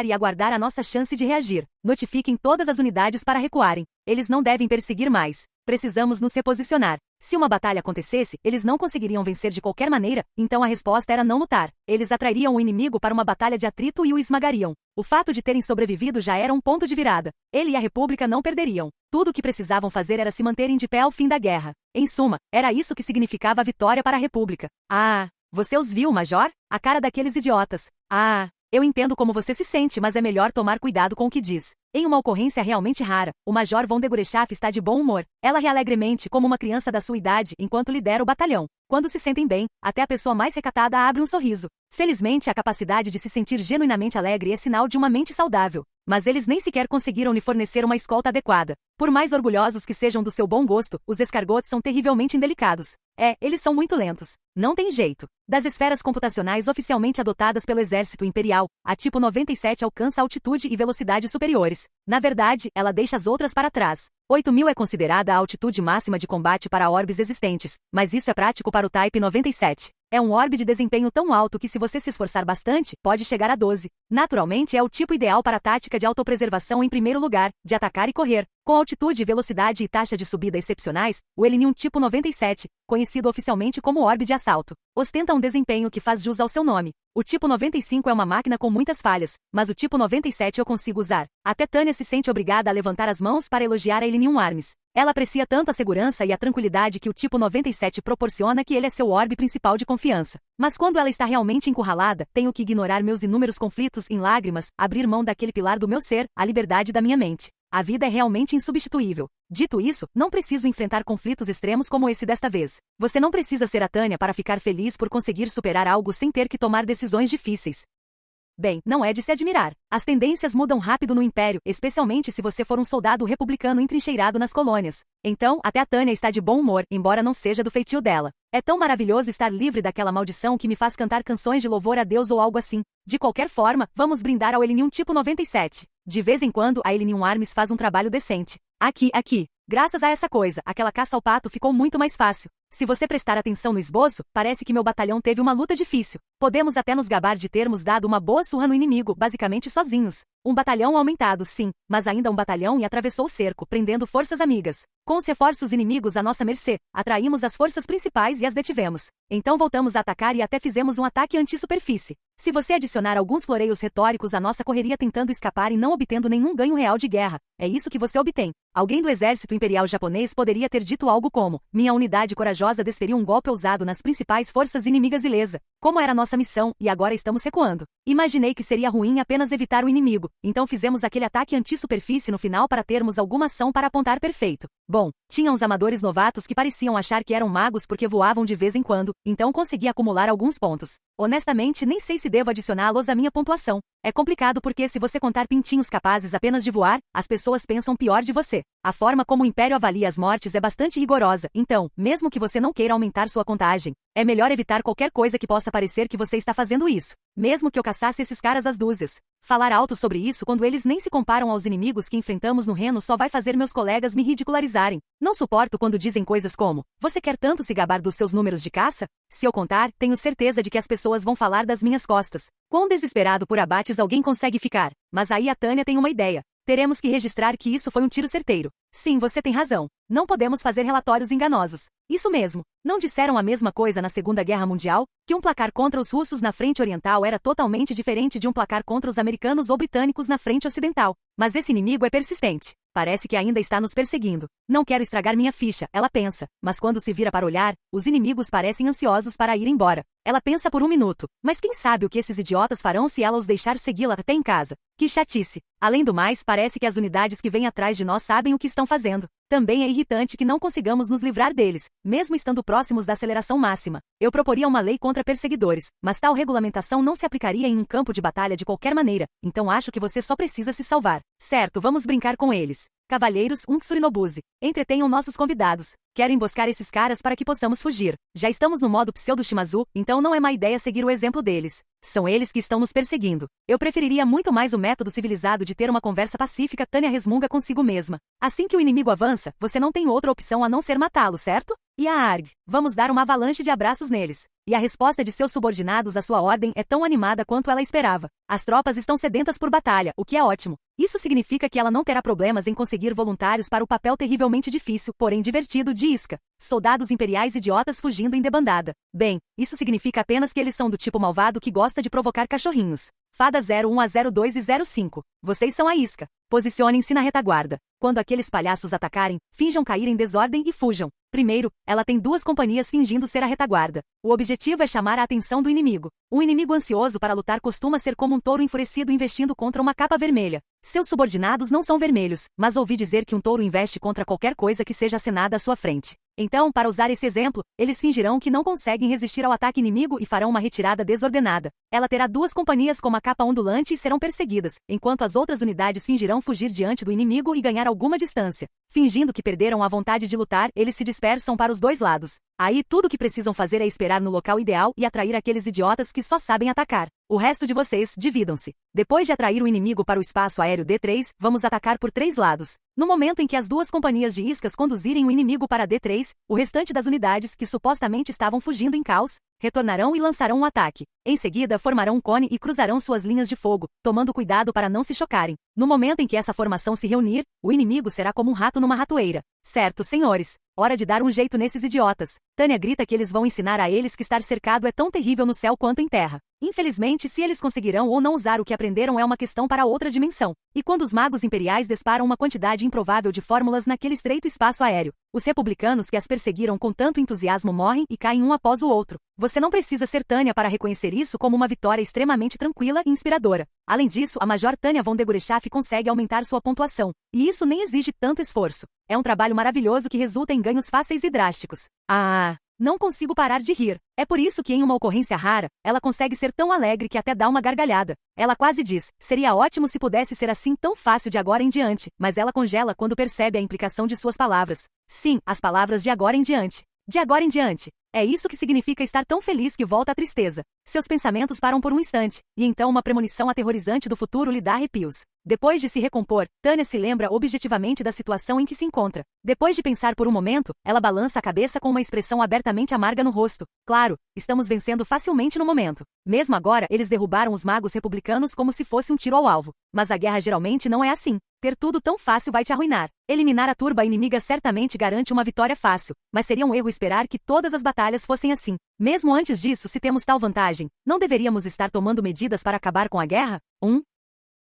e aguardar a nossa chance de reagir. Notifiquem todas as unidades para recuarem. Eles não devem perseguir mais. Precisamos nos reposicionar. Se uma batalha acontecesse, eles não conseguiriam vencer de qualquer maneira, então a resposta era não lutar. Eles atrairiam o inimigo para uma batalha de atrito e o esmagariam. O fato de terem sobrevivido já era um ponto de virada. Ele e a República não perderiam. Tudo o que precisavam fazer era se manterem de pé ao fim da guerra. Em suma, era isso que significava a vitória para a República. Ah, você os viu, Major? A cara daqueles idiotas. Ah, eu entendo como você se sente, mas é melhor tomar cuidado com o que diz. Em uma ocorrência realmente rara, o Major von de Gurechaff está de bom humor. Ela ri alegremente como uma criança da sua idade enquanto lidera o batalhão. Quando se sentem bem, até a pessoa mais recatada abre um sorriso. Felizmente, a capacidade de se sentir genuinamente alegre é sinal de uma mente saudável. Mas eles nem sequer conseguiram lhe fornecer uma escolta adequada. Por mais orgulhosos que sejam do seu bom gosto, os escargotes são terrivelmente indelicados. Eles são muito lentos. Não tem jeito. Das esferas computacionais oficialmente adotadas pelo Exército Imperial, a tipo 97 alcança altitude e velocidade superiores. Na verdade, ela deixa as outras para trás. 8.000 é considerada a altitude máxima de combate para orbes existentes, mas isso é prático para o Type 97. É um orbe de desempenho tão alto que se você se esforçar bastante, pode chegar a 12. Naturalmente é o tipo ideal para a tática de autopreservação em primeiro lugar, de atacar e correr. Com altitude, velocidade e taxa de subida excepcionais, o Elinium tipo 97, conhecido oficialmente como orbe de assalto, ostenta um desempenho que faz jus ao seu nome. O tipo 95 é uma máquina com muitas falhas, mas o tipo 97 eu consigo usar. Até Tânia se sente obrigada a levantar as mãos para elogiar a Elinium Arms. Ela aprecia tanto a segurança e a tranquilidade que o tipo 97 proporciona que ele é seu orbe principal de confiança. Mas quando ela está realmente encurralada, tenho que ignorar meus inúmeros conflitos em lágrimas, abrir mão daquele pilar do meu ser, a liberdade da minha mente. A vida é realmente insubstituível. Dito isso, não preciso enfrentar conflitos extremos como esse desta vez. Você não precisa ser a Tânia para ficar feliz por conseguir superar algo sem ter que tomar decisões difíceis. Bem, não é de se admirar. As tendências mudam rápido no Império, especialmente se você for um soldado republicano entrincheirado nas colônias. Então, até a Tânia está de bom humor, embora não seja do feitio dela. É tão maravilhoso estar livre daquela maldição que me faz cantar canções de louvor a Deus ou algo assim. De qualquer forma, vamos brindar ao Elinium tipo 97. De vez em quando, a Elinium Arms faz um trabalho decente. Aqui. Graças a essa coisa, aquela caça ao pato ficou muito mais fácil. Se você prestar atenção no esboço, parece que meu batalhão teve uma luta difícil. Podemos até nos gabar de termos dado uma boa surra no inimigo, basicamente sozinhos. Um batalhão aumentado, sim, mas ainda um batalhão e atravessou o cerco, prendendo forças amigas. Com os reforços inimigos à nossa mercê, atraímos as forças principais e as detivemos. Então voltamos a atacar e até fizemos um ataque anti-superfície. Se você adicionar alguns floreios retóricos à nossa correria tentando escapar e não obtendo nenhum ganho real de guerra, é isso que você obtém. Alguém do exército imperial japonês poderia ter dito algo como: minha unidade corajosa desferiu um golpe ousado nas principais forças inimigas ilesa. Como era nossa missão, e agora estamos recuando. Imaginei que seria ruim apenas evitar o inimigo, então fizemos aquele ataque anti-superfície no final para termos alguma ação para apontar perfeito. Bom, tinha uns amadores novatos que pareciam achar que eram magos porque voavam de vez em quando, então consegui acumular alguns pontos. Honestamente, nem sei se devo adicioná-los à minha pontuação. É complicado porque se você contar pintinhos capazes apenas de voar, as pessoas pensam pior de você. A forma como o Império avalia as mortes é bastante rigorosa, então, mesmo que você não queira aumentar sua contagem, é melhor evitar qualquer coisa que possa parecer que você está fazendo isso. Mesmo que eu caçasse esses caras às dúzias. Falar alto sobre isso quando eles nem se comparam aos inimigos que enfrentamos no Reno só vai fazer meus colegas me ridicularizarem. Não suporto quando dizem coisas como: você quer tanto se gabar dos seus números de caça? Se eu contar, tenho certeza de que as pessoas vão falar das minhas costas. Quão desesperado por abates alguém consegue ficar? Mas aí a Tânia tem uma ideia. Teremos que registrar que isso foi um tiro certeiro. Sim, você tem razão. Não podemos fazer relatórios enganosos. Isso mesmo. Não disseram a mesma coisa na Segunda Guerra Mundial? Que um placar contra os russos na frente oriental era totalmente diferente de um placar contra os americanos ou britânicos na frente ocidental. Mas esse inimigo é persistente. Parece que ainda está nos perseguindo. Não quero estragar minha ficha, ela pensa. Mas quando se vira para olhar, os inimigos parecem ansiosos para ir embora. Ela pensa por um minuto. Mas quem sabe o que esses idiotas farão se ela os deixar segui-la até em casa? Que chatice. Além do mais, parece que as unidades que vêm atrás de nós sabem o que estão fazendo. Também é irritante que não consigamos nos livrar deles, mesmo estando próximos da aceleração máxima. Eu proporia uma lei contra perseguidores, mas tal regulamentação não se aplicaria em um campo de batalha de qualquer maneira, então acho que você só precisa se salvar. Certo, vamos brincar com eles. Cavalheiros, um Tsurinobuze. Entretenham nossos convidados. Quero emboscar esses caras para que possamos fugir. Já estamos no modo pseudo-Shimazu, então não é má ideia seguir o exemplo deles. São eles que estão nos perseguindo. Eu preferiria muito mais o método civilizado de ter uma conversa pacífica. Tânia resmunga consigo mesma. Assim que o inimigo avança, você não tem outra opção a não ser matá-lo, certo? E a Arg, vamos dar uma avalanche de abraços neles. E a resposta de seus subordinados à sua ordem é tão animada quanto ela esperava. As tropas estão sedentas por batalha, o que é ótimo. Isso significa que ela não terá problemas em conseguir voluntários para o papel terrivelmente difícil, porém divertido, de Isca. Soldados imperiais idiotas fugindo em debandada. Bem, isso significa apenas que eles são do tipo malvado que gosta de provocar cachorrinhos. Fada 01 a 02 e 05. Vocês são a Isca. Posicionem-se na retaguarda. Quando aqueles palhaços atacarem, finjam cair em desordem e fujam. Primeiro, ela tem duas companhias fingindo ser a retaguarda. O objetivo é chamar a atenção do inimigo. Um inimigo ansioso para lutar costuma ser como um touro enfurecido investindo contra uma capa vermelha. Seus subordinados não são vermelhos, mas ouvi dizer que um touro investe contra qualquer coisa que seja acenada à sua frente. Então, para usar esse exemplo, eles fingirão que não conseguem resistir ao ataque inimigo e farão uma retirada desordenada. Ela terá duas companhias com uma capa ondulante e serão perseguidas, enquanto as outras unidades fingirão fugir diante do inimigo e ganhar alguma distância. Fingindo que perderam a vontade de lutar, eles se dispersam para os dois lados. Aí tudo o que precisam fazer é esperar no local ideal e atrair aqueles idiotas que só sabem atacar. O resto de vocês, dividam-se. Depois de atrair o inimigo para o espaço aéreo D3, vamos atacar por 3 lados. No momento em que as duas companhias de iscas conduzirem o inimigo para D3, o restante das unidades que supostamente estavam fugindo em caos, retornarão e lançarão um ataque. Em seguida, formarão um cone e cruzarão suas linhas de fogo, tomando cuidado para não se chocarem. No momento em que essa formação se reunir, o inimigo será como um rato numa ratoeira. Certo, senhores. Hora de dar um jeito nesses idiotas. Tânia grita que eles vão ensinar a eles que estar cercado é tão terrível no céu quanto em terra. Infelizmente, se eles conseguirão ou não usar o que aprenderam é uma questão para outra dimensão. E quando os magos imperiais disparam uma quantidade improvável de fórmulas naquele estreito espaço aéreo, os republicanos que as perseguiram com tanto entusiasmo morrem e caem um após o outro. Você não precisa ser Tânia para reconhecer isso como uma vitória extremamente tranquila e inspiradora. Além disso, a Major Tânia von de Gurechaf consegue aumentar sua pontuação. E isso nem exige tanto esforço. É um trabalho maravilhoso que resulta em ganhos fáceis e drásticos. Não consigo parar de rir. É por isso que em uma ocorrência rara, ela consegue ser tão alegre que até dá uma gargalhada. Ela quase diz, seria ótimo se pudesse ser assim tão fácil de agora em diante, mas ela congela quando percebe a implicação de suas palavras. Sim, as palavras de agora em diante. De agora em diante. É isso que significa estar tão feliz que volta à tristeza. Seus pensamentos param por um instante, e então uma premonição aterrorizante do futuro lhe dá arrepios. Depois de se recompor, Tânia se lembra objetivamente da situação em que se encontra. Depois de pensar por um momento, ela balança a cabeça com uma expressão abertamente amarga no rosto. Claro, estamos vencendo facilmente no momento. Mesmo agora, eles derrubaram os magos republicanos como se fosse um tiro ao alvo. Mas a guerra geralmente não é assim. Ter tudo tão fácil vai te arruinar. Eliminar a turba inimiga certamente garante uma vitória fácil, mas seria um erro esperar que todas as batalhas fossem assim. Mesmo antes disso, se temos tal vantagem, não deveríamos estar tomando medidas para acabar com a guerra?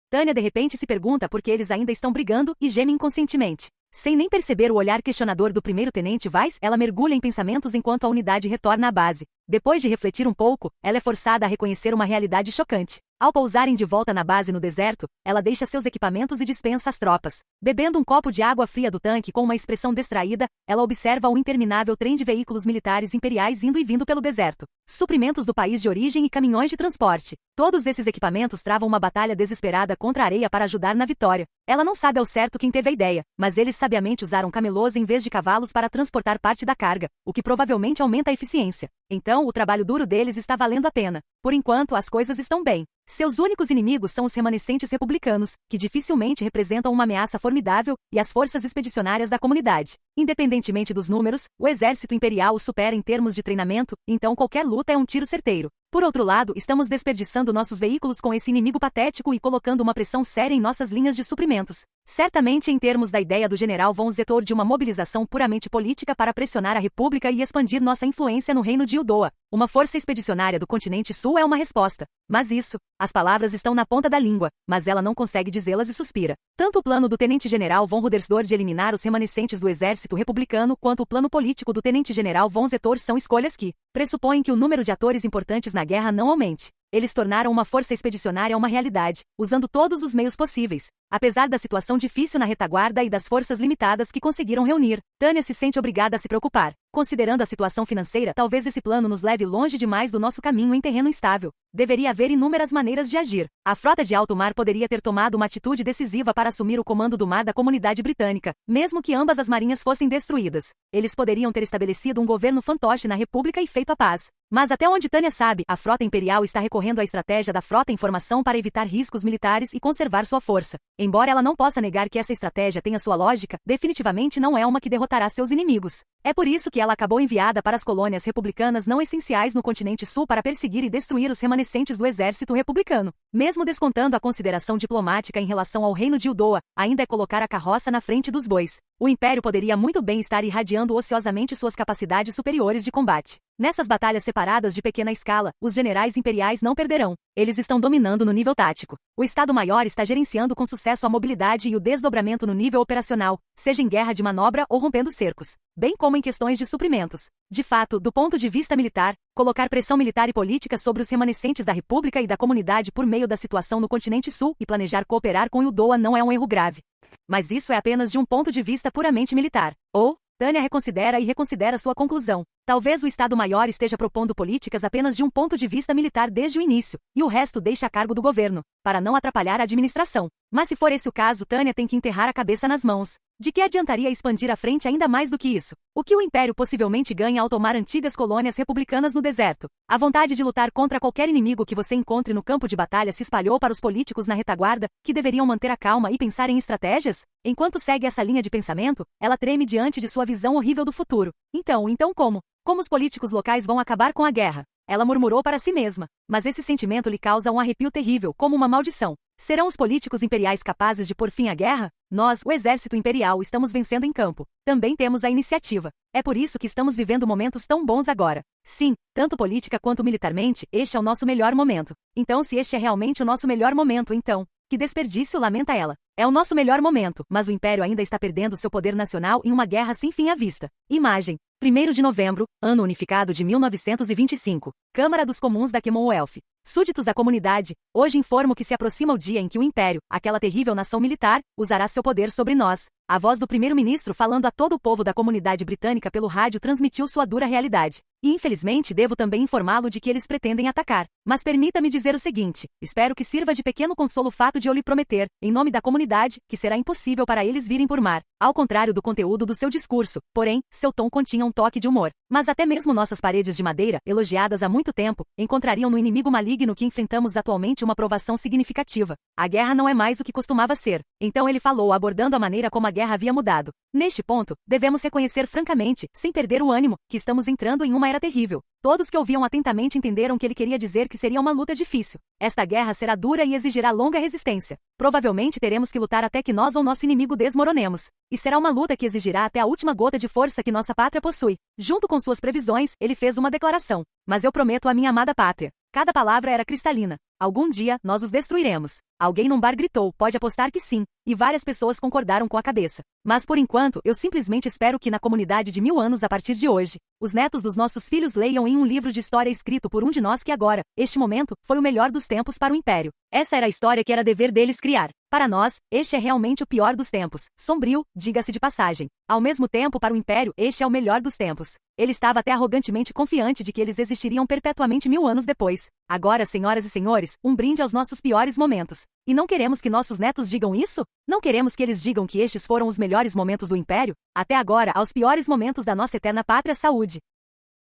Tânia de repente se pergunta por que eles ainda estão brigando e geme inconscientemente. Sem nem perceber o olhar questionador do primeiro-tenente Weiss, ela mergulha em pensamentos enquanto a unidade retorna à base. Depois de refletir um pouco, ela é forçada a reconhecer uma realidade chocante. Ao pousarem de volta na base no deserto, ela deixa seus equipamentos e dispensa as tropas. Bebendo um copo de água fria do tanque com uma expressão distraída, ela observa um interminável trem de veículos militares imperiais indo e vindo pelo deserto. Suprimentos do país de origem e caminhões de transporte. Todos esses equipamentos travam uma batalha desesperada contra a areia para ajudar na vitória. Ela não sabe ao certo quem teve a ideia, mas eles sabiamente usaram camelôs em vez de cavalos para transportar parte da carga, o que provavelmente aumenta a eficiência. Então, o trabalho duro deles está valendo a pena. Por enquanto, as coisas estão bem. Seus únicos inimigos são os remanescentes republicanos, que dificilmente representam uma ameaça formidável, e as forças expedicionárias da comunidade. Independentemente dos números, o exército imperial os supera em termos de treinamento, então qualquer luta é um tiro certeiro. Por outro lado, estamos desperdiçando nossos veículos com esse inimigo patético e colocando uma pressão séria em nossas linhas de suprimentos. Certamente em termos da ideia do general von Zetor de uma mobilização puramente política para pressionar a República e expandir nossa influência no reino de Uldoa. Uma força expedicionária do continente sul é uma resposta. Mas isso, as palavras estão na ponta da língua, mas ela não consegue dizê-las e suspira. Tanto o plano do tenente-general von Rudersdorf de eliminar os remanescentes do exército republicano quanto o plano político do tenente-general von Zetor são escolhas que pressupõem que o número de atores importantes na guerra não aumente. Eles tornaram uma força expedicionária uma realidade, usando todos os meios possíveis. Apesar da situação difícil na retaguarda e das forças limitadas que conseguiram reunir, Tânia se sente obrigada a se preocupar. Considerando a situação financeira, talvez esse plano nos leve longe demais do nosso caminho em terreno instável. Deveria haver inúmeras maneiras de agir. A frota de alto mar poderia ter tomado uma atitude decisiva para assumir o comando do mar da comunidade britânica, mesmo que ambas as marinhas fossem destruídas. Eles poderiam ter estabelecido um governo fantoche na República e feito a paz. Mas até onde Tânia sabe, a frota imperial está recorrendo à estratégia da frota em formação para evitar riscos militares e conservar sua força. Embora ela não possa negar que essa estratégia tenha sua lógica, definitivamente não é uma que derrotará seus inimigos. É por isso que ela acabou enviada para as colônias republicanas não essenciais no continente sul para perseguir e destruir os remanescentes do exército republicano. Mesmo descontando a consideração diplomática em relação ao reino de Uldoa, ainda é colocar a carroça na frente dos bois. O Império poderia muito bem estar irradiando ociosamente suas capacidades superiores de combate. Nessas batalhas separadas de pequena escala, os generais imperiais não perderão. Eles estão dominando no nível tático. O Estado-Maior está gerenciando com sucesso a mobilidade e o desdobramento no nível operacional, seja em guerra de manobra ou rompendo cercos, bem como em questões de suprimentos. De fato, do ponto de vista militar, colocar pressão militar e política sobre os remanescentes da República e da comunidade por meio da situação no continente sul e planejar cooperar com Uldoa não é um erro grave. Mas isso é apenas de um ponto de vista puramente militar. Ou, Tânia reconsidera e reconsidera sua conclusão. Talvez o Estado-Maior esteja propondo políticas apenas de um ponto de vista militar desde o início, e o resto deixa a cargo do governo, para não atrapalhar a administração. Mas se for esse o caso, Tânia tem que enterrar a cabeça nas mãos. De que adiantaria expandir a frente ainda mais do que isso? O que o Império possivelmente ganha ao tomar antigas colônias republicanas no deserto? A vontade de lutar contra qualquer inimigo que você encontre no campo de batalha se espalhou para os políticos na retaguarda, que deveriam manter a calma e pensar em estratégias? Enquanto segue essa linha de pensamento, ela treme diante de sua visão horrível do futuro. Então como? Como os políticos locais vão acabar com a guerra? Ela murmurou para si mesma, mas esse sentimento lhe causa um arrepio terrível, como uma maldição. Serão os políticos imperiais capazes de pôr fim à guerra? Nós, o exército imperial, estamos vencendo em campo. Também temos a iniciativa. É por isso que estamos vivendo momentos tão bons agora. Sim, tanto política quanto militarmente, este é o nosso melhor momento. Então, se este é realmente o nosso melhor momento, então, que desperdício, lamenta ela. É o nosso melhor momento, mas o Império ainda está perdendo seu poder nacional em uma guerra sem fim à vista. Imagem. 1º de novembro, ano unificado de 1925. Câmara dos Comuns da Commonwealth. Súditos da comunidade, hoje informo que se aproxima o dia em que o Império, aquela terrível nação militar, usará seu poder sobre nós. A voz do primeiro-ministro falando a todo o povo da comunidade britânica pelo rádio transmitiu sua dura realidade. E infelizmente devo também informá-lo de que eles pretendem atacar. Mas permita-me dizer o seguinte, espero que sirva de pequeno consolo o fato de eu lhe prometer, em nome da comunidade, que será impossível para eles virem por mar. Ao contrário do conteúdo do seu discurso, porém, seu tom continha um toque de humor. Mas até mesmo nossas paredes de madeira, elogiadas há muito tempo, encontrariam no inimigo maligno que enfrentamos atualmente uma provação significativa. A guerra não é mais o que costumava ser. Então ele falou abordando a maneira como a guerra havia mudado. Neste ponto, devemos reconhecer francamente, sem perder o ânimo, que estamos entrando em uma era terrível. Todos que ouviam atentamente entenderam que ele queria dizer que seria uma luta difícil. Esta guerra será dura e exigirá longa resistência. Provavelmente teremos que lutar até que nós ou nosso inimigo desmoronemos. E será uma luta que exigirá até a última gota de força que nossa pátria possui. Junto com suas previsões, ele fez uma declaração. Mas eu prometo à minha amada pátria. Cada palavra era cristalina. Algum dia, nós os destruiremos. Alguém num bar gritou, pode apostar que sim, e várias pessoas concordaram com a cabeça. Mas por enquanto, eu simplesmente espero que na comunidade de 1000 anos a partir de hoje, os netos dos nossos filhos leiam em um livro de história escrito por um de nós que agora, este momento, foi o melhor dos tempos para o Império. Essa era a história que era dever deles criar. Para nós, este é realmente o pior dos tempos. Sombrio, diga-se de passagem. Ao mesmo tempo, para o Império, este é o melhor dos tempos. Ele estava até arrogantemente confiante de que eles existiriam perpetuamente 1000 anos depois. Agora, senhoras e senhores, um brinde aos nossos piores momentos. E não queremos que nossos netos digam isso? Não queremos que eles digam que estes foram os melhores momentos do Império? Até agora, aos piores momentos da nossa eterna pátria saúde.